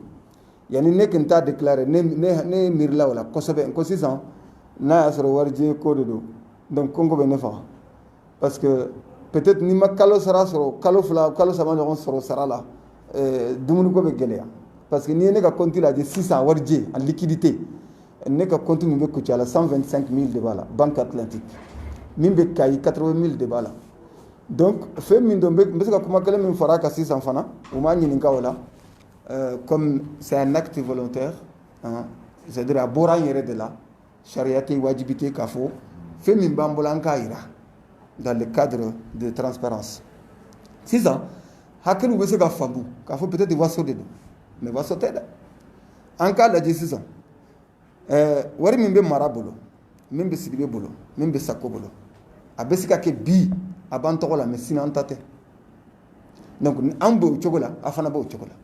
yani ne kenta déclarer ne mirla wala ko sobe ko 600 n'a asra war je ko do donc kongo be ne fa parce que peut-être ni makalo sara soro kalo fla kalo sama no soro sara la dumunu ko be geleya parce que ni ne ka compte la de 600 war je en liquidité ne ka compte mi be ko tiala 125 000 de bala banque atlantique mimbe kay 80 000 de bala. Donc, fait comme c'est un acte volontaire, c'est-à-dire à de la chariati wajibité kafo, fait min bambolanka ira. dans le cadre de transparence. Sisan hakiliw bɛ se ka faamu k'a fɔ peut-être waso de don mais waso tɛ dɛ an k'a lajɛ sisan wari min bɛ mara bolo min bɛ Sidibe bolo min bɛ Sako bolo a bɛ se ka kɛ bi a b'an tɔgɔ la mais sini an ta tɛ donc an b'o cogo la a fana b'o cogo la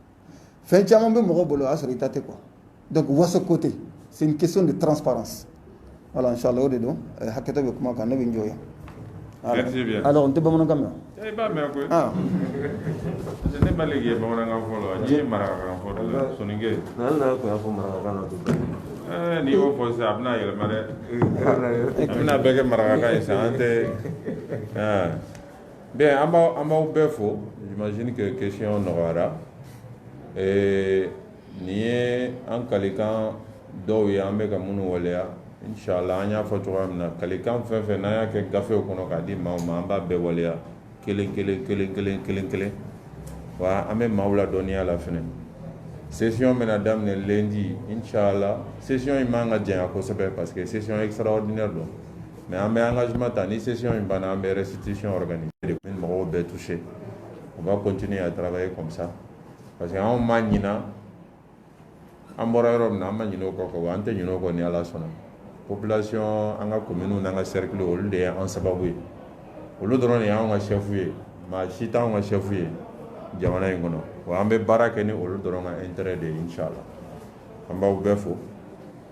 fɛn caman bɛ mɔgɔw bolo o y'a sɔrɔ i ta tɛ quoi donc waso ko tɛ c'est une question de transparence voilà inchallah o de don hakɛto bɛ kuma kan ne bɛ n jɔ yan. Merci bien. Alors on tɛ bamanankan mɛn. Eh b'a mɛn koyi. Ah. Ne ma lege bamanankan fɔlɔ n'i ye marakakan fɔ dɔ soninke. Hali n'a kun y'a fɔ marakakan na to. N'i y'o fɔ sisan a bɛna yɛlɛma dɛ. A bɛna bɛɛ kɛ marakakan ye sisan an tɛ. Bien an b'aw bɛɛ fo j'imagine que question nɔgɔyara. Nin ye an kalikan dɔw ye an bɛ ka minnu waleya. Inshallah an y'a fɔ cogoya min na kalikan fɛn fɛn n'an y'a kɛ gafew kɔnɔ k'a di maaw ma an b'a bɛɛ waleya kelen wa an bɛ maaw ladɔnniya la fɛnɛ session bɛna daminɛ lundi inshallah session in man ka janya kosɛbɛ parce que session extraordinaire don mais an bɛ engagement ta ni session in banna an bɛ restitution organiser de min mɔgɔw bɛɛ toucher on va continuer à travailler comme ça parce que anw ma ɲina an bɔra yɔrɔ min na an ma ɲinɛ o kɔ wa an tɛ ɲinɛ o kɔ ni Ala sɔnna population an ka commune n'an ka cercle olu de ye an sababu ye olu dɔrɔn de y'anw ka chef ye maa si t'anw ka chef ye jamana in kɔnɔ wa an bɛ baara kɛ ni olu dɔrɔn ka intérêt de ye inshallah an b'aw bɛɛ fo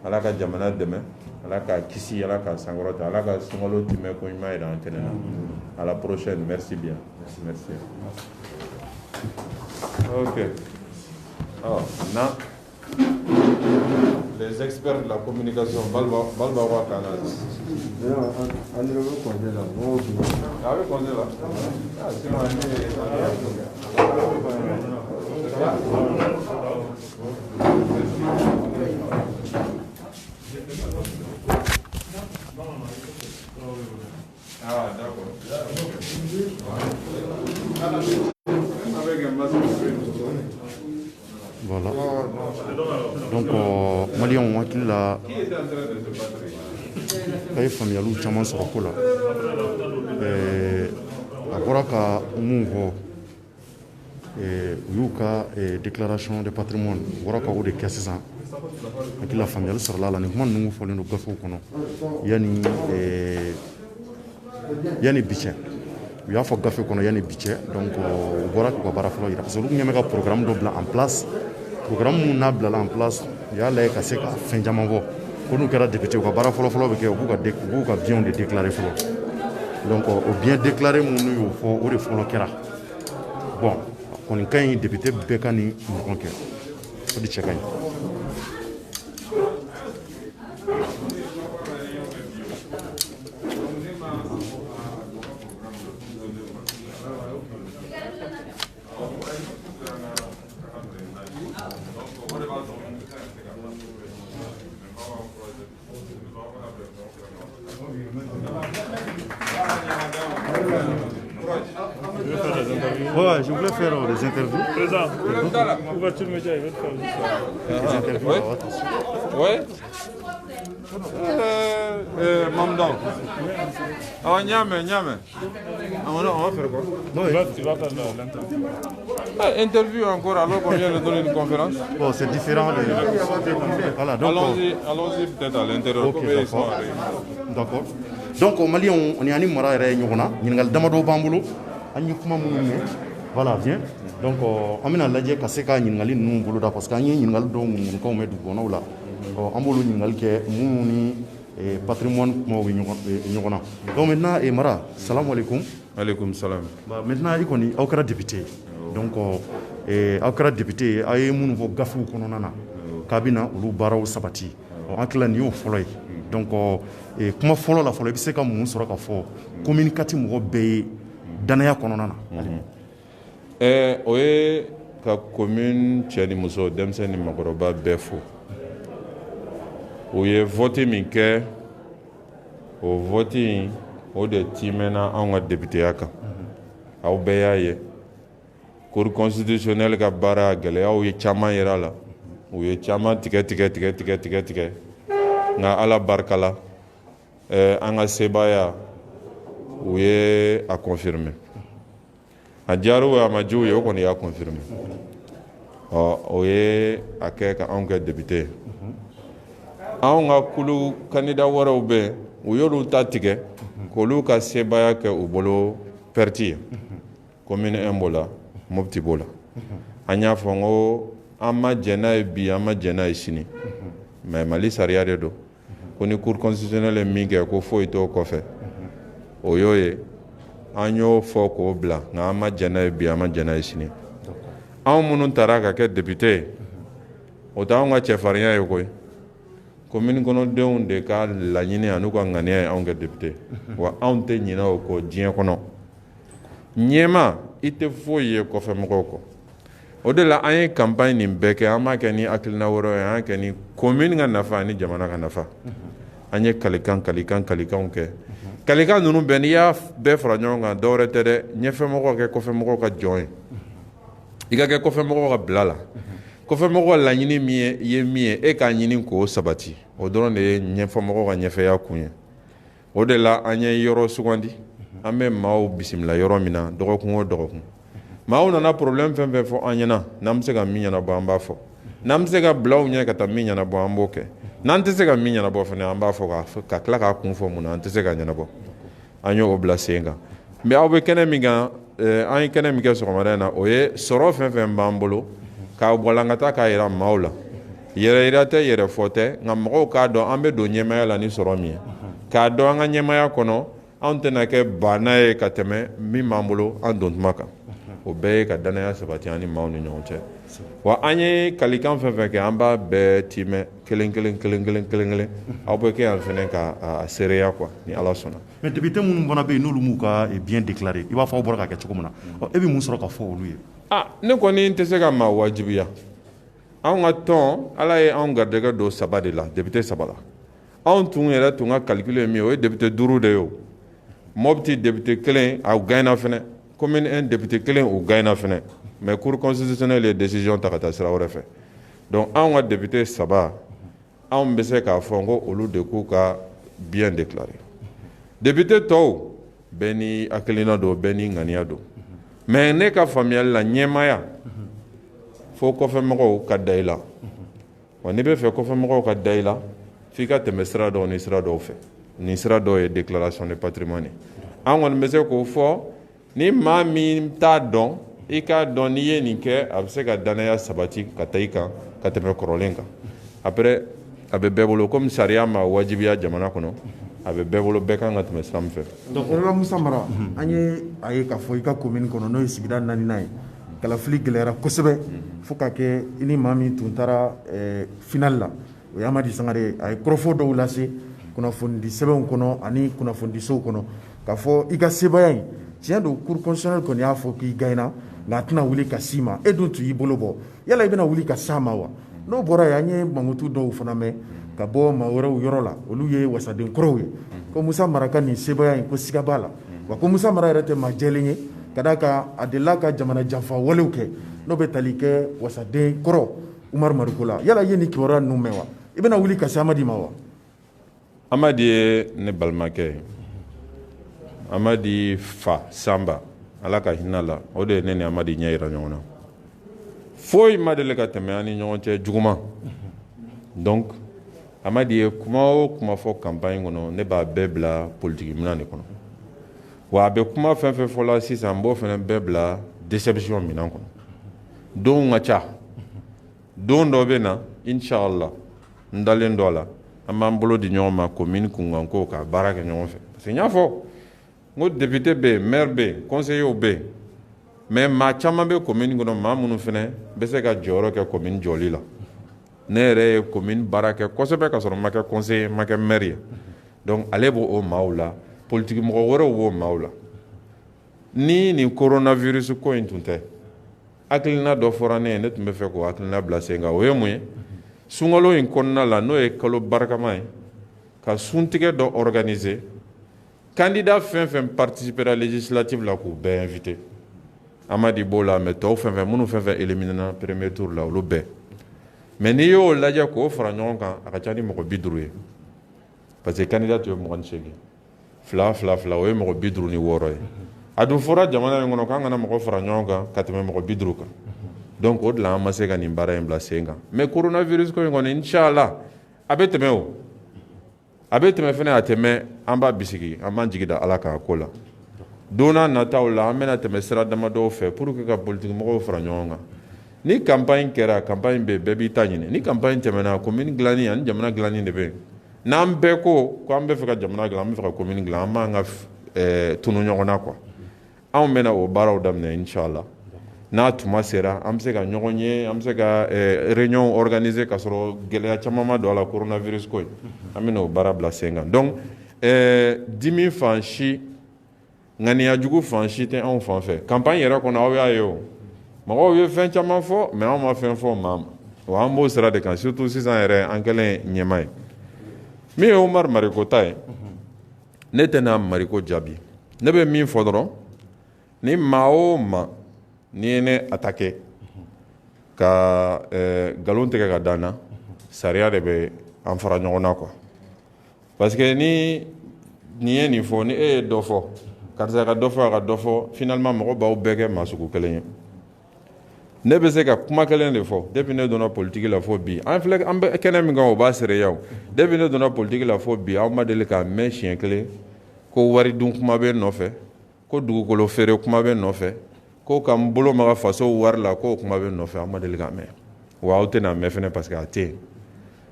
Ala ka jamana dɛmɛ Ala ka kisi Ala ka sankɔrɔta Ala ka sunkalo tɛmɛ ko ɲuman yira an kɛnɛ na à la prochaine merci bien merci. Ok maintenant les experts de la communication, Balba Wakana. Ah oui, congé là. Ah, c'est moi. Ah, d'accord. Avec un masque. Voilà. Donc, Maliens hakili la k'a ye faamuyaliw caman sɔrɔ ko la a bɔra ka mun fɔ u y'u ka déclaration de patrimoine u bɔra ka o de kɛ sisan hakili la faamuyali sɔrɔla la nin kuma ninnu fɔlen don gafew kɔnɔ yanni bi cɛ u y'a fɔ gafe kɔnɔ yanni bi cɛ donc u bɔra k'u ka baara fɔlɔ yira parce que olu ɲɛ bɛ ka programme dɔ bila en place programme mun n'a bilala en place u y'a lajɛ ka se ka fɛn caman fɔ ko n'u kɛra député u ka baara fɔlɔ bɛ kɛ u b'u ka biens de déclarer fɔlɔ donc o bien déclarer minnu y'o fɔ o de fɔlɔ kɛra bon kɔni ka ɲi député bɛɛ ka nin ɲɔgɔn kɛ o de cɛ ka ɲi. Ouais, je voulais faire des interviews. Président, ouverture média, il va te faire Des interviews. Oui. Mamdan. Ah, Niame. On va faire quoi? Tu vas faire l'interview. Interview encore alors qu'on vient de donner une conférence. Bon, c'est différent. Voilà, donc, allons-y peut-être à l'intérieur. Ok, d'accord. Donc, au Mali, on est à Nimara et Nyona. Il y a Damado Bambulo. Voilà, bien. Donc, on a lajɛ ka se ka ɲininkali ninnu boloda parce que an ye ɲininkali dɔw ŋunukaw mɛn dugu kɔnɔw la an b'olu ɲininkali kɛ minnu ni patrimoine kumaw bɛ ɲɔgɔn na. Donc maintenant Mara, salam alaikum. Alaikum salam. Maintenant i kɔni aw kɛra député donc aw kɛra député aw ye minnu fɔ gafew kɔnɔna na k'a bɛna olu baaraw sabati an tila nin y'o fɔlɔ ye donc kuma fɔlɔ la fɔlɔ i bɛ se ka mun sɔrɔ ka fɔ commune kati mɔgɔ bɛɛ ye danaya kɔnɔna na. O ye ka commune cɛ ni muso denmisɛn ni maakɔrɔba bɛɛ fo u ye vote min kɛ o vote in o de timɛna anw ka députéya kan aw bɛɛ y'a ye cour constitutionnelle ka baara gɛlɛyaw ye caman yera la u ye caman tigɛ nka ala barika la an ka sebaaya u ye a confirmer a diyar'u ye a ma diya u ye o kɔni y'a confirmer o ye a kɛ ka anw kɛ député ye anw ka kulu candidat wɛrɛw bɛ yen u y'olu ta tigɛ k'olu ka sebaaya kɛ u bolo perte ye commune 1 b'o la Mopti b'o la an y'a fɔ n ko an ma jɛ n'a ye bi an ma jɛ n'a ye sini mais Mali sariya de don ko ni cour constitutionnelle ye min kɛ ko foyi t'o kɔfɛ o y'o ye an y'o fɔ k'o bila nka an ma jɛ n'a ye bi an ma jɛ n'a ye sini anw minnu taara ka kɛ député ye o t'anw ka cɛfarinya ye koyi commune kɔnɔdenw de ka laɲini an'u ka ŋaniya ye anw kɛ député wa anw tɛ ɲinɛ o kɔ diɲɛ kɔnɔ ɲɛma i tɛ foyi ye kɔfɛ mɔgɔw kɔ o de la an ye campagne nin bɛɛ kɛ an b'a kɛ ni hakilina wɛrɛw ye an y'a kɛ ni commune ka nafa ani jamana ka nafa an ye kalikanw kɛ kalikan ninnu bɛɛ n'i y'a bɛɛ fara ɲɔgɔn kan dɔwɛrɛ tɛ dɛ ɲɛfɛmɔgɔw ka kɛ kɔfɛmɔgɔw ka jɔn ye i ka kɛ kɔfɛmɔgɔw ka bila la kɔfɛmɔgɔw ka laɲini min ye i ye min ye e k'a ɲini k'o sabati o dɔrɔn de ye ɲɛfɛmɔgɔw ka ɲɛfɛya kun ye o de la an ye yɔrɔ sugandi an bɛ maaw bisimila yɔrɔ min na dɔgɔkun o dɔgɔkun maaw nana problème fɛn fɛn fɔ an ɲɛna n'an bɛ se ka min ɲɛnabɔ an b'a fɔ n'an bɛ se ka bila u ɲɛ ka taa min ɲɛnabɔ an b'o kɛ n'an tɛ se ka min ɲɛnabɔ fana an b'a fɔ ka tila k'a kun fɔ mun na an tɛ se ka ɲɛnabɔ an y'o bila sen kan mais aw bɛ kɛnɛ min kan an ye kɛnɛ min kɛ sɔgɔmada in na o ye sɔrɔ fɛn fɛn b'an bolo k'a bɔlankata k'a yira maaw la yɛrɛ yira tɛ yɛrɛ fɔ tɛ nka mɔgɔw k'a dɔn an bɛ don ɲɛmaya la ni sɔrɔ min ye k'a dɔn an ka ɲɛmaya kɔnɔ anw tɛna kɛ banna ye ka tɛmɛ min b'an bolo an don tuma kan o bɛɛ ye ka danaya sabati an ni maaw ni ɲɔgɔn cɛ wa an ye kalikan fɛn fɛn kɛ an b'a bɛɛ timɛ kelen kelen aw bɛ kɛ yan fɛnɛ ka seereya quoi ni ala sɔnna mais député minnu fana bɛ yen n'olu m'u ka bien déclaré i b'a fɔ aw bɔra ka kɛ cogo min na e bɛ mun sɔrɔ ka fɔ olu ye ne kɔni tɛ se ka maa wajibiya anw ka tɔn ala ye anw garijɛgɛ don 3 de la député 3 la anw tun yɛrɛ tun ka calcul ye min ye o ye député 5 de ye o Mopti député 1 a gagné fɛnɛ commune 1 député 1 o gagné fɛnɛ mais cour constitutionnelle ye décision ta ka taa sira wɛrɛ fɛ donc anw ka député 3 anw bɛ se k'a fɔ ko olu de k'u ka bien déclaré député tɔw bɛɛ ni hakilina don bɛɛ ni ŋaniya don mais ne ka faamuyali la ɲɛmaya fo kɔfɛmɔgɔw ka da i la wa n'i bɛ fɛ kɔfɛmɔgɔw ka da i la f'i ka tɛmɛ sira dɔw ni sira dɔw fɛ ni sira dɔw ye déclaration de patrimoine an kɔni bɛ se k'o fɔ ni maa min t'a dɔn i k'a dɔn n'i ye nin kɛ a bɛ se ka danaya sabati ka taa i kan ka tɛmɛ kɔrɔlen kan après a bɛ bɛɛ bolo komi sariya ma wajibiya jamana kɔnɔ a bɛ bɛɛ bolo bɛɛ kan ka tɛmɛ sira min fɛ donc honorable Musa Mara an ye a ye k'a fɔ i ka commune kɔnɔ n'o ye sigida 4nan ye kalafili gɛlɛyara kosɛbɛ fo ka kɛ i ni maa min tun taara final la o ye Amadi Sangare a ye kɔrɔfɔ dɔw lase kunnafonidi sɛbɛnw kɔnɔ ani kunnafonidisow kɔnɔ k'a fɔ i ka sebaaya in tiɲɛ don cour constitutionnelle kɔni y'a fɔ k'i gagné nka a tɛna wuli ka s'i ma e dun tun y'i bolo bɔ yala i bɛna wuli ka s'a ma wa n'o bɔra yen an ye mankutu dɔw fana mɛn ka bɔ maa wɛrɛw yɔrɔ la olu ye wasaden kɔrɔw ye ko Musa Mara ka nin sebaaya in ko siga b'a la wa ko Musa Mara yɛrɛ tɛ maa jɛlen ye ka d'a kan a delila ka jamana janfa walew kɛ n'o bɛ tali kɛ wasaden kɔrɔ Umaru Mariko la yala i ye nin kibaruya ninnu mɛn wa i bɛna wuli ka se Amadi ma wa Amadi ye ne balimakɛ ye Amadi fa Samba ala ka hinɛ la o de ye ne ni Amadi ɲɛ yira ɲɔgɔn na foyi ma deli ka tɛmɛ an ni ɲɔgɔn cɛ juguman donc Amadi ye kuma o kuma fɔ campagne kɔnɔ ne b'a bɛɛ bila politique minɛn de kɔnɔ wa a bɛ kuma fɛn fɛn fɔ la sisan n b'o fana bɛɛ bila déception minɛn kɔnɔ don ka ca don dɔ bɛ na inshallah n dalen dɔ la an b'an bolo di ɲɔgɔn ma commune kunkan ko ka baara kɛ ɲɔgɔn fɛ parce que n y'a fɔ n ko député bɛ yen maire bɛ yen conseiller bɛ yen mais maa caman bɛ commune kɔnɔ maa minnu fana bɛ se ka jɔyɔrɔ kɛ commune jɔli la ne yɛrɛ ye commune baara kɛ kosɛbɛ ka sɔrɔ n ma kɛ conseiller n ma kɛ maire ye donc ale b'o maaw la politique mɔgɔ wɛrɛw b'o maaw la ni nin coronavirus ko in tun tɛ hakilina dɔ fɔra ne ye ne tun bɛ fɛ k'o hakilina bila sen kan o ye mun ye sunkalo in kɔnɔna la n'o ye kalo barikama ye ka suntigɛ dɔ organiser candidat fɛn fɛn participera législative la k'u bɛɛ invité Amadi b'o la mais tɔw fɛn fɛn minnu fɛn fɛn éliminera premier tour la olu bɛɛ mais n'i y'o lajɛ k'o fara ɲɔgɔn kan a ka ca ni mɔgɔ 50 ye parce que candidat tun ye 28 fila o ye mɔgɔ 56 ye a dun fɔra jamana in kɔnɔ k'an kana mɔgɔ fara ɲɔgɔn kan ka tɛmɛ mɔgɔ 50 kan donc o de la an ma se ka nin baara in bila sen kan mais coronavirus ko in kɔni inchallah a bɛ tɛmɛ o a bɛ tɛmɛ fɛnɛ a tɛmɛ an b'a bisigi an b'an jigi da ala k'a ko la don n'a nataw la an bɛna tɛmɛ sira damadɔw fɛ pour que ka politique mɔgɔw fara ɲɔgɔn kan ni campagne kɛra campagne bɛ bɛɛ b'i ta ɲini ni campagne tɛmɛna commune dilanni ani jamana dilanni de bɛ yen n'an bɛɛ ko an bɛ fɛ ka jamana dilan an bɛ fɛ ka commune dilan an b'an ka tunu ɲɔgɔn na quoi anw bɛna o baaraw daminɛ inchallah n'a tuma sera an bɛ se ka ɲɔgɔn ye an bɛ se ka réunion organiser ka sɔrɔ gɛlɛya caman ma don a la coronavirus ko in an bɛna o baara bila sen kan donc dimi fan si ŋaniya jugu fan si tɛ anw fan fɛ campagne yɛrɛ kɔnɔ aw y'a ye o mɔgɔw ye fɛn caman fɔ mais anw ma fɛn fɔ maa ma wa an b'o sira de kan surtout sisan yɛrɛ an kɛlen ɲɛma ye min ye Umaru Mariko ta ye ne tɛna Mariko jaabi ne bɛ min fɔ dɔrɔn ni maa o maa n'i ye ne attaqué ka nkalon tigɛ ka dan na sariya de bɛ an fara ɲɔgɔn na quoi parce que ni nin ye nin fɔ ni e ye dɔ fɔ karisa ka dɔ fɔ a ka dɔ fɔ finalement mɔgɔ b'aw bɛɛ kɛ maa sugu kelen ye ne bɛ se ka kuma kelen de fɔ depuis ne donna politique la fo bi an bɛ kɛnɛ min kan o b'a seereya o depuis ne donna politique la fo bi aw ma deli k'a mɛn siɲɛ kelen ko wari dun kuma bɛ n nɔfɛ ko dugukolo feere kuma bɛ n nɔfɛ ko ka n bolo maga faso wari la k'o kuma bɛ n nɔfɛ aw ma deli k'a mɛn wa aw tɛna mɛn fɛnɛ parce que a tɛ yen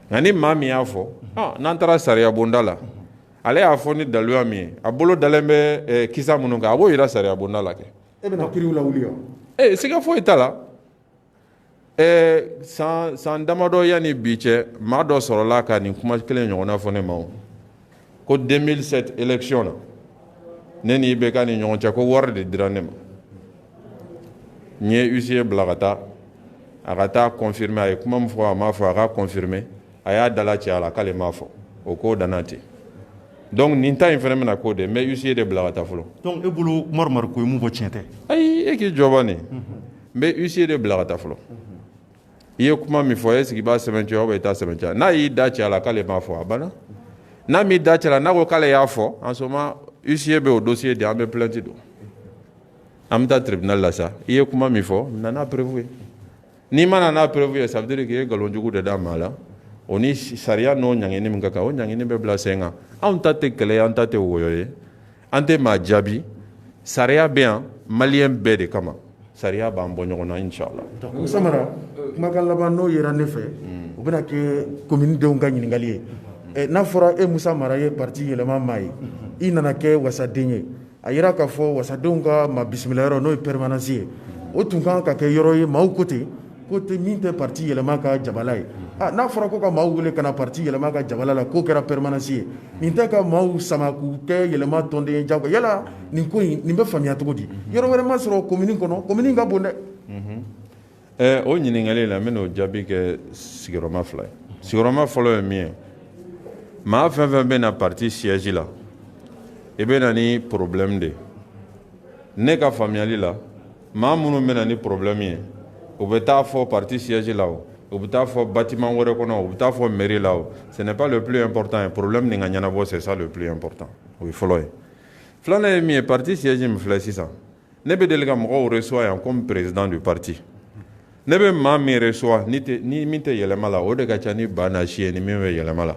nka ni maa min y'a fɔ n'an taara sariya bonda la ale y'a fɔ ni daluya min ye a bolo dalen bɛ kisa minnu kan a b'o yira sariya bonda la kɛ e bɛna kiiriw lawuli wa siga foyi t'a la san damadɔ yanni bi cɛ maa dɔ sɔrɔla ka nin kuma kelen ɲɔgɔnna fɔ ne ma ko 2007 élection na ne ni bɛ ka ni ɲɔgɔn cɛ ko wari de dira ne ma n ye huissier bila ka taa a ka taa confirmer a ye kuma min fɔ a m'a fɔ a ka confirmer a y'a dala cɛ a la k'ale m'a fɔ o k'o danna ten donc nin ta in fana bɛna k'o de mais huissier de bila ka taa fɔlɔ donc e bolo Umaru Mariko ye mun fɔ tiɲɛ tɛ ayi e k'i jɔba nin n bɛ huissier de bila ka taa fɔlɔ i ye kuma min fɔ est-ce que i b'a sɛbɛntiya ou bien i t'a sɛbɛntiya n'a y'i da cɛ a la k'ale m'a fɔ a banna n'a m'i da cɛ la n'a ko k'ale y'a fɔ en ce moment huissier bɛ o dossier di an bɛ plainte don an bɛ taa tribunal la sa i ye kuma min fɔ na n'a preuve ye n'i ma na n'a preuve ye ça veut dire que i ye nkalon jugu de d'a ma la o ni sariya n'o ɲangini min ka kan o ɲangini bɛ bila sen kan anw ta tɛ kɛlɛ ye an ta tɛ woyo ye an tɛ maa jaabi sariya bɛ yan maliyɛn bɛɛ de kama sariya b'an bɔ ɲɔgɔn na inchallah Musa Mara kumakan laban n'o yera ne fɛ o bɛna kɛ commune denw ka ɲininkali ye n'a fɔra e Musa Mara ye parti yɛlɛma maa ye i nana kɛ wasaden ye a yira k'a fɔ wasadenw ka maa bisimila yɔrɔ n'o ye permanence ye o tun kan ka kɛ yɔrɔ ye maaw ko ten min tɛ parti yɛlɛma ka jabala ye n'a fɔra ko ka maaw wele ka na parti yɛlɛma ka jabala la k'o kɛra permanence ye nin tɛ ka maaw sama k'u kɛ yɛlɛma tɔnden ye jago yala nin ko in nin bɛ faamuya cogo di yɔrɔ wɛrɛ ma sɔrɔ commune kɔnɔ commune ka bon dɛ o ɲininkali la n bɛna o jaabi kɛ sigiyɔrɔma fila ye sigiyɔrɔma fɔlɔ ye min ye maa fɛn fɛn bɛ na parti siège la i bɛ na ni problème de ne ka faamuyali la maa minnu bɛ na ni problème ye u bɛ taa fɔ parti siège la o u bɛ taa fɔ bâtiment wɛrɛ kɔnɔ u bɛ taa fɔ mairie la o ce n'est pas le plus important ye problème nin ka ɲɛnabɔ c'est ça le plus important o ye fɔlɔ ye filanan ye min ye parti siège min filɛ sisan ne bɛ deli ka mɔgɔw reçoit yan comme président du parti ne bɛ maa min reçoit ni min tɛ yɛlɛma la o de ka ca ni ba nasi ye ni min bɛ yɛlɛma la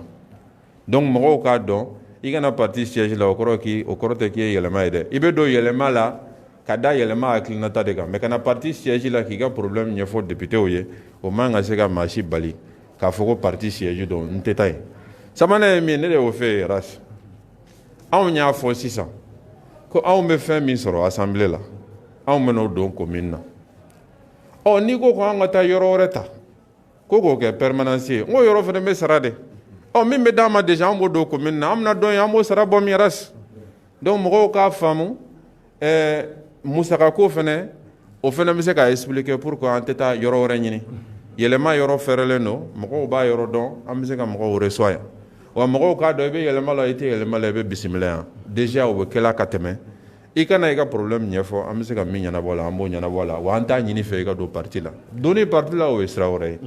donc mɔgɔw k'a dɔn i kana parti siège la o kɔrɔ tɛ k'i ye yɛlɛma ye dɛ i bɛ don yɛlɛma la ka da yɛlɛma hakilinata de kan mais kana parti siège la k'i ka problème ɲɛfɔ députéw ye o man ka se ka maa si bali k'a fɔ ko parti siège don n tɛ taa yen sabanan ye min ne de y'o fɛ yen ras anw y'a fɔ sisan ko anw bɛ fɛn min sɔrɔ assemblée la anw bɛ n'o don commune na n'i ko ko an ka taa yɔrɔ wɛrɛ ta ko k'o kɛ permanence ye n ko yɔrɔ fana bɛ sara de min bɛ d'an ma déjà an b'o don commune na an bɛna dɔn yen an b'o sara bɔ min ras donc mɔgɔw k'a faamu musakako fɛnɛ o fɛnɛ bɛ se k'a expliquer pourquoi an tɛ taa yɔrɔ wɛrɛ ɲini yɛlɛma yɔrɔ fɛrɛlen don mɔgɔw b'a yɔrɔ dɔn an bɛ se ka mɔgɔw reçoit yan wa mɔgɔw k'a dɔn i bɛ yɛlɛma la i tɛ yɛlɛma la i bɛ bisimila yan déjà o bɛ kɛla ka tɛmɛ i kana i ka problème ɲɛfɔ an bɛ se ka min ɲɛnabɔ la an b'o ɲɛnabɔ la wa an t'a ɲini fɛ i ka don parti la donni parti la o ye sira wɛrɛ ye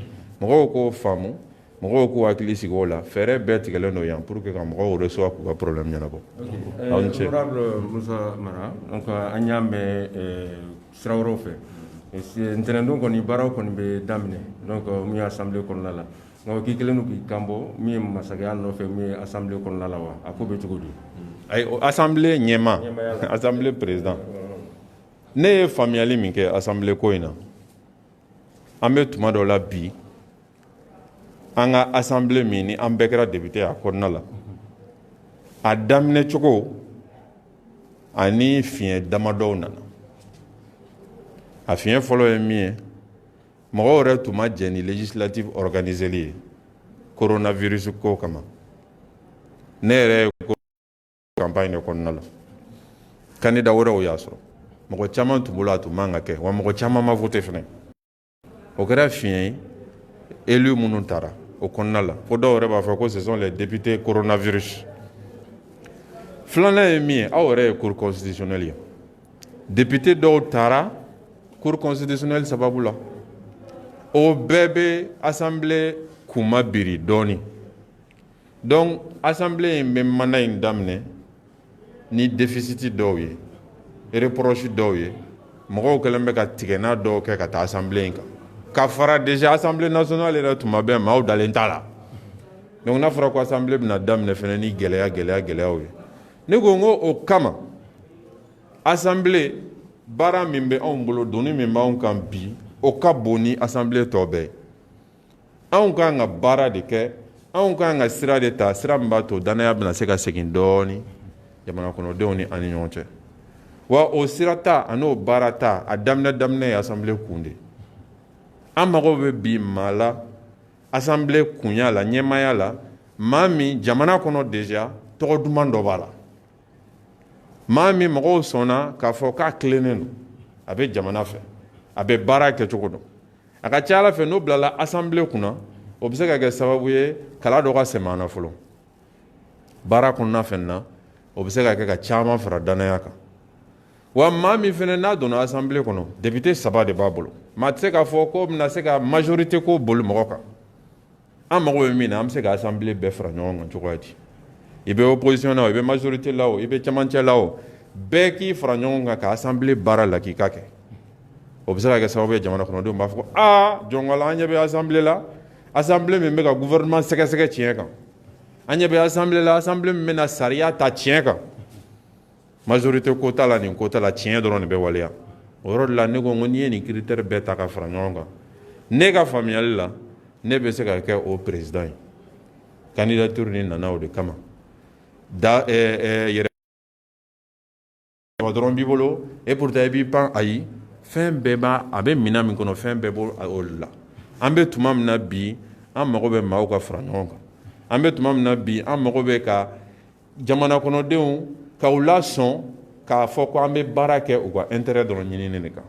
mɔgɔw k'o faamu mɔgɔw k'u hakili sigi o la fɛɛrɛ bɛɛ tigɛlen don yan pour que ka mɔgɔw reçoit k'u ka problème ɲɛnabɔ. Honorable Musa Mara, donc an y'a mɛn sira wɛrɛw fɛ ntɛnɛndon kɔni baaraw kɔni bɛ daminɛ donc min ye assemblée kɔnɔna la nka k'i kelen don k'i kanbɔ min ye masakɛya nɔfɛ min ye assemblée kɔnɔna la wa a ko bɛ cogo di. ayi assemblée ɲɛma assemblée président ne ye faamuyali min kɛ assemblée ko in na an bɛ tuma dɔ la bi an ka assemblée min ni an bɛɛ kɛra député a kɔnɔna la a daminɛ cogo ani fiɲɛ damadɔw nana a fiɲɛ fɔlɔ ye min ye mɔgɔw yɛrɛ tun ma jɛ ni législative organiseli ye coronavirus ko kama ne yɛrɛ ye campagne de kɔnɔna la candidat wɛrɛw y'a sɔrɔ mɔgɔ caman tun bolo a tun man ka kɛ wa mɔgɔ caman ma voté fɛnɛ o kɛra fiɲɛ ye élu minnu taara o kɔnɔna la fo dɔw yɛrɛ b'a fɔ ko ce sont les députés coronavirus filanan ye min ye aw yɛrɛ ye cour constitutionnelle ye député dɔw taara cour constitutionnelle sababu la o bɛɛ bɛ assemblée kuma biri dɔɔni donc assemblée in bɛ mana in daminɛ ni déficit dɔw ye reproche dɔw ye mɔgɔw kɛlen bɛ ka tigɛna dɔw kɛ ka taa assemblée in kan ka fara déjà assemblée nationale yɛrɛ tuma bɛɛ maaw dalen t'a la donc n'a fɔra ko assemblée bɛna daminɛ fɛnɛ ni gɛlɛyaw ye ne ko n ko o kama assemblée baara min bɛ anw bolo doni min b'anw kan bi o ka bon ni assemblée tɔ bɛɛ anw kan ka baara de kɛ anw kan ka sira de ta sira min b'a to danaya bɛna se ka segin dɔɔni jamana kɔnɔdenw ni ani ɲɔgɔn cɛ wa o sira ta an'o baara ta a daminɛ ye assemblée kun de an mago bɛ bi maa la assemblée kunya la ɲɛmaya la maa min jamana kɔnɔ déjà tɔgɔ duman dɔ b'a la maa min mɔgɔw sɔnna k'a fɔ k'a tilennen don a bɛ jamana fɛ a bɛ baara kɛcogo dɔn a ka ca ala fɛ n'o bilala assemblée kunna o bɛ se ka kɛ sababu ye kala dɔ ka sɛmɛ an na fɔlɔ baara kɔnɔna fɛn na o bɛ se ka kɛ ka caman fara danaya kan wa maa min fɛnɛ n'a donna assemblée kɔnɔ député 3 de b'a bolo maa tɛ se k'a fɔ ko bɛna se ka majorité ko boli mɔgɔ kan an mago bɛ min na an bɛ se ka assemblée bɛɛ fara ɲɔgɔn kan cogoya di i bɛ opposition na o i bɛ majorité la o i bɛ cɛmancɛ la o bɛɛ k'i fara ɲɔgɔn kan ka assemblée baara la k'i ka kɛ o bɛ se ka kɛ sababu ye jamana kɔnɔdenw b'a fɔ ko jɔngɔla an ɲɛ bɛ assemblée la assemblée min bɛ ka gouvernement sɛgɛsɛgɛ tiɲɛ kan an ɲɛ bɛ assemblée la assemblée min bɛna sariya ta tiɲɛ kan majorité ko t'a la nin ko t'a la tiɲɛ dɔrɔn de bɛ waleya o yɔrɔ de la ne ko n'i ye nin critère bɛɛ ta ka fara ɲɔgɔn kan ne ka faamuyali la ne bɛ se ka kɛ o président ye candidature ni nana o de kama yɛrɛ dɔrɔn b'i bolo et pourtant i b'i pan ayi fɛn bɛɛ b'a a bɛ minan min kɔnɔ fɛn bɛɛ b'o la an bɛ tuma min na bi an mago bɛ maaw ka fara ɲɔgɔn kan an bɛ tuma min na bi an mago bɛ ka jamana kɔnɔdenw k'aw lasɔn k'a fɔ ko an bɛ baara kɛ u ka intérêt dɔrɔn ɲinini de kan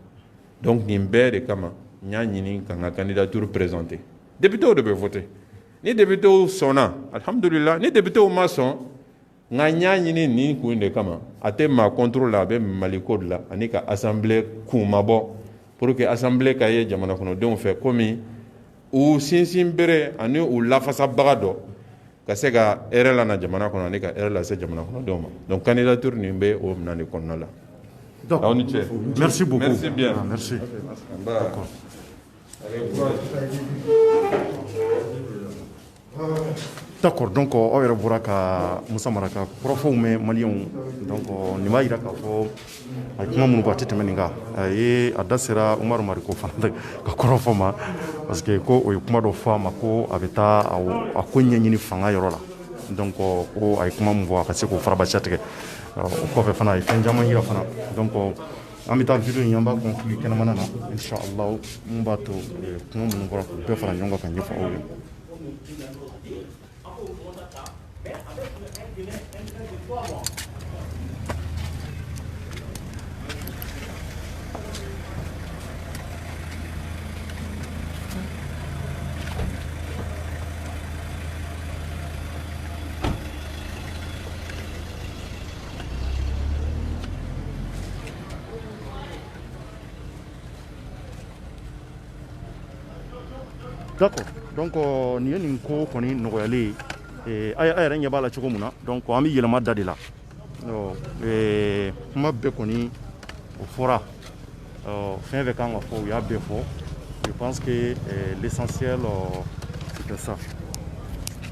donc nin bɛɛ de kama n y'a ɲini ka n ka candidature présenter députéw de bɛ voter ni députéw sɔnna alhamdulillah ni députéw ma sɔn nka n y'a ɲini nin kun de kama a tɛ maa contrôle la a bɛ mali ko de la ani ka assemblée kun mabɔ pour que assemblée ka ye jamana kɔnɔdenw fɛ komi u sinsin bere ani u lafasabaga dɔ ka se ka hɛrɛ lana jamana kɔnɔ ani ka hɛrɛ lase jamana kɔnɔdenw ma donc candidature nin bɛ o minɛn de kɔnɔna la. D'accord. Merci beaucoup. Merci bien. Merci. D'accord. D'accord, donc aw yɛrɛ bɔra ka Musa Mara ka kɔrɔfɔw mɛn maliyɛnw donc nin b'a jira k'a fɔ a ye kuma minnu fɔ a tɛ tɛmɛ nin kan a ye a da sera Umaru Mariko fana ka kɔrɔfɔ ma parce que ko o ye kuma dɔ fɔ a ma ko a bɛ taa a ko ɲɛɲini fanga yɔrɔ la donc ko a ye kuma min fɔ a ka se k'o farabasiya tigɛ o kɔfɛ fana a ye fɛn caman yira fana donc an bɛ taa video in an b'a conclure kɛnɛmana na inchallah mun b'a to kuma minnu fɔra k'u bɛɛ fara ɲɔgɔn kan ka ɲɛfɔ aw ye. D'accord. Donc ni ye nin ko kɔni nɔgɔyalen ye a yɛrɛ ɲɛ b'a la cogo min na donc an bɛ yɛlɛma da de la kuma bɛɛ kɔni o fɔra fɛn fɛn kan ka fɔ u y'a bɛɛ fɔ je pense que l'essentiel c'était ça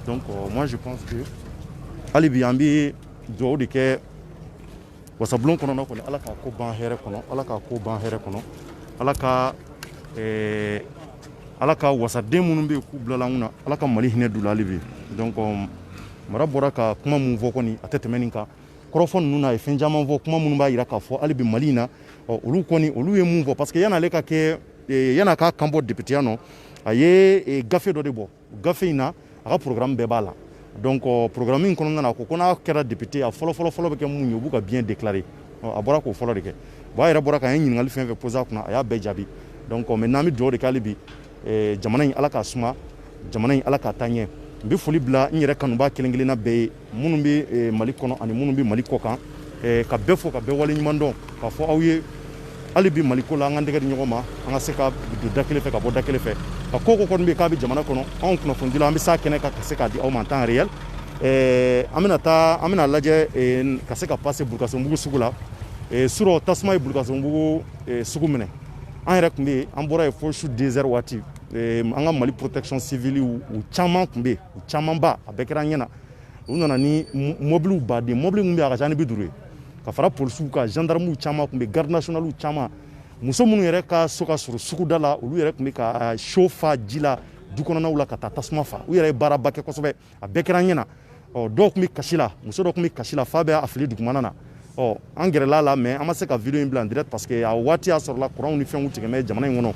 donc moi je pense que hali bi an bɛ dugawu de kɛ wasabulon kɔnɔna kɔni ala k'a ko ban hɛrɛ kɔnɔ ala k'a ko ban hɛrɛ kɔnɔ ala ka wasaden minnu bɛ k'u bilala an kunna ala ka mali hinɛ d'u la hali bi donc mara bɔra ka kuma mun fɔ kɔni a tɛ tɛmɛ nin kan kɔrɔfɔ ninnu na a ye fɛn caman fɔ kuma minnu b'a jira k'a fɔ hali bi mali in na olu ye mun fɔ parce que yan'ale ka kɛ yan'a k'a kan bɔ député ya nɔ a ye gafe dɔ de bɔ gafe in na a ka programme bɛɛ b'a la donc programme in kɔnɔna na a ko n'a kɛra député a fɔlɔ bɛ kɛ mun ye u b'u ka bien déclarer a bɔra k'o fɔlɔ de kɛ bon a yɛrɛ bɔra k'an ye ɲininkali fɛn fɛn posé a kunna a y'a bɛɛ jaabi donc maintenant an bɛ dugawu de kɛ hali bi jamana in ala k'a suma jamana in ala k'a taa ɲɛ n bɛ foli bila n yɛrɛ kanubaa kelen kelenna bɛɛ ye minnu bɛ mali kɔnɔ ani minnu bɛ mali kɔ kan ka bɛɛ fo ka bɛɛ wale ɲuman dɔn k'a fɔ aw ye hali bi mali ko la an ka tɛgɛ di ɲɔgɔn ma an ka se ka don da kelen fɛ ka bɔ da kelen fɛ ka ko kɔni bɛ yen k'a bɛ jamana kɔnɔ anw kunnafonidila an bɛ s'a kɛnɛ kan ka se k'a di aw ma en temps réel an bɛna lajɛ ka se ka passe Bulukasunbugu sugu la surɔ tasuma ye Bulukasunbugu sugu minɛ an yɛrɛ tun bɛ yen an bɔra yen fo su 2 heures waati an ka mali protection civile u caman tun bɛ yen u camanba a bɛɛ kɛra an ɲɛna u nana ni mobiliw baden mobili min bɛ a ka ca ni 50 ye ka fara polisiw kan gendarmew caman tun bɛ garde nationaliw caman muso minnu yɛrɛ ka so ka sɔrɔ suguda la olu yɛrɛ tun bɛ ka so fa ji la du kɔnɔnaw la ka taa tasuma fa u yɛrɛ ye baaraba kɛ kosɛbɛ a bɛɛ kɛra an ɲɛna dɔw tun bɛ kasi la muso dɔw tun bɛ kasi la fa bɛ a fili dugumana na an gɛrɛla la mais an ma se ka video in bila en direct parce que a waati y'a sɔrɔla courant ni fɛnw tigɛmɛ jamana in kɔnɔ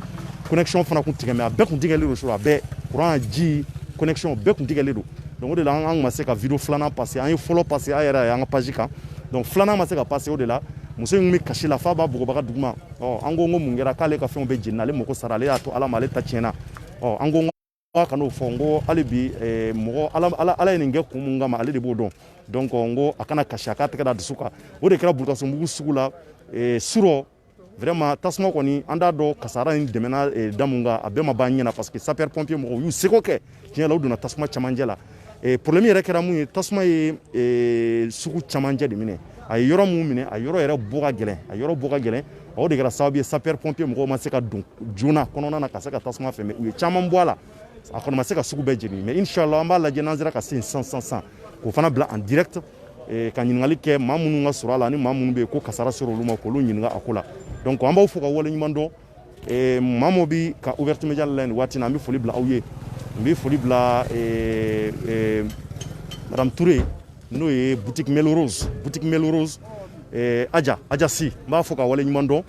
connexion fana kun tigɛmɛ a bɛɛ kun tigɛlen don so a bɛɛ courant ji connexion bɛɛ kun tigɛlen don donc o de la an ma se ka video filanan passer an ye fɔlɔ passer a yɛrɛ an ka page kan donc filanan ma se ka passer o de la muso in bɛ kasi la fa b'a bugobaga duguma an ko mun kɛra k'ale ka fɛnw bɛ jeni ale mako sara ale y'a to ala ma ale ta tiɲɛna an ko ka n'o fɔ n ko hali bi mɔgɔ ala ye nin kɛ kun mun kama ale de b'o dɔn donc n ko a kana kasi a k'a tɛgɛ da dusu kan o de kɛra Bulukasunbugu sugu la surɔ vraiment tasuma kɔni an t'a dɔn kasara in dɛmɛna da mun kan a bɛɛ ma ban ɲɛna parce que sapeur pompier mɔgɔw y'u seko kɛ tiɲɛ la u donna tasuma camancɛ la problème yɛrɛ kɛra mun ye tasuma ye sugu camancɛ de minɛ a ye yɔrɔ mun minɛ a yɔrɔ yɛrɛ bɔ ka gɛlɛn o de kɛra sababu ye sapeur pompier mɔgɔw ma se ka don joona kɔnɔna na ka se ka tasuma fɛ mais u ye caman bɔ a la a kɔni ma se ka sugu bɛɛ jeni mais inchallah an b'a lajɛ n'an sera ka se san k'o fana bila en direct ka ɲininkali kɛ maa minnu ka sɔrɔ a la ani maa minnu bɛ yen ko kasara sera olu ma k'olu ɲininka a ko la donc an b'aw fo ka wale ɲuman dɔn maa min bɛ ka ouverture média la nin waati na an bɛ foli bila aw ye n bɛ foli bila madame Touré n'o ye boutique Melrose Adjasi n b'a fo ka wale ɲuman dɔn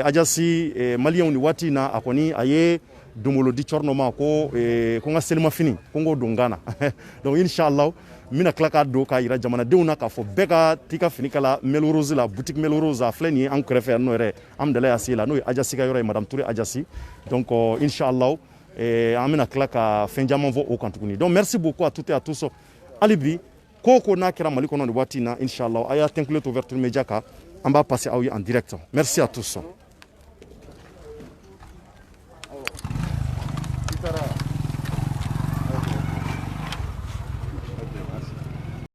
Adjasi maliyɛnw ni waati in na a kɔni a ye donbolo di cɔrɔnɔ ma ko n ka selimafini ko n k'o don n kan na donc inchallah n bɛna tila k'a don k'a jira jamanadenw na k'a fɔ bɛɛ ka t'i ka fini kala Melrose la boutique Melrose a filɛ nin ye an kɛrɛfɛ yan nɔ yɛrɛ an dala y'a se la n'o ye Adjasi ka yɔrɔ ye madame Touré Adjasi donc inchallah an bɛna tila ka fɛn caman fɔ o kan tuguni donc merci beaucoup à toutes et à tous hali bi ko n'a kɛra mali kɔnɔ nin waati in na inchallah a y'a tɛnkule to ouverture média kan an b'a passer aw ye en direct merci à tous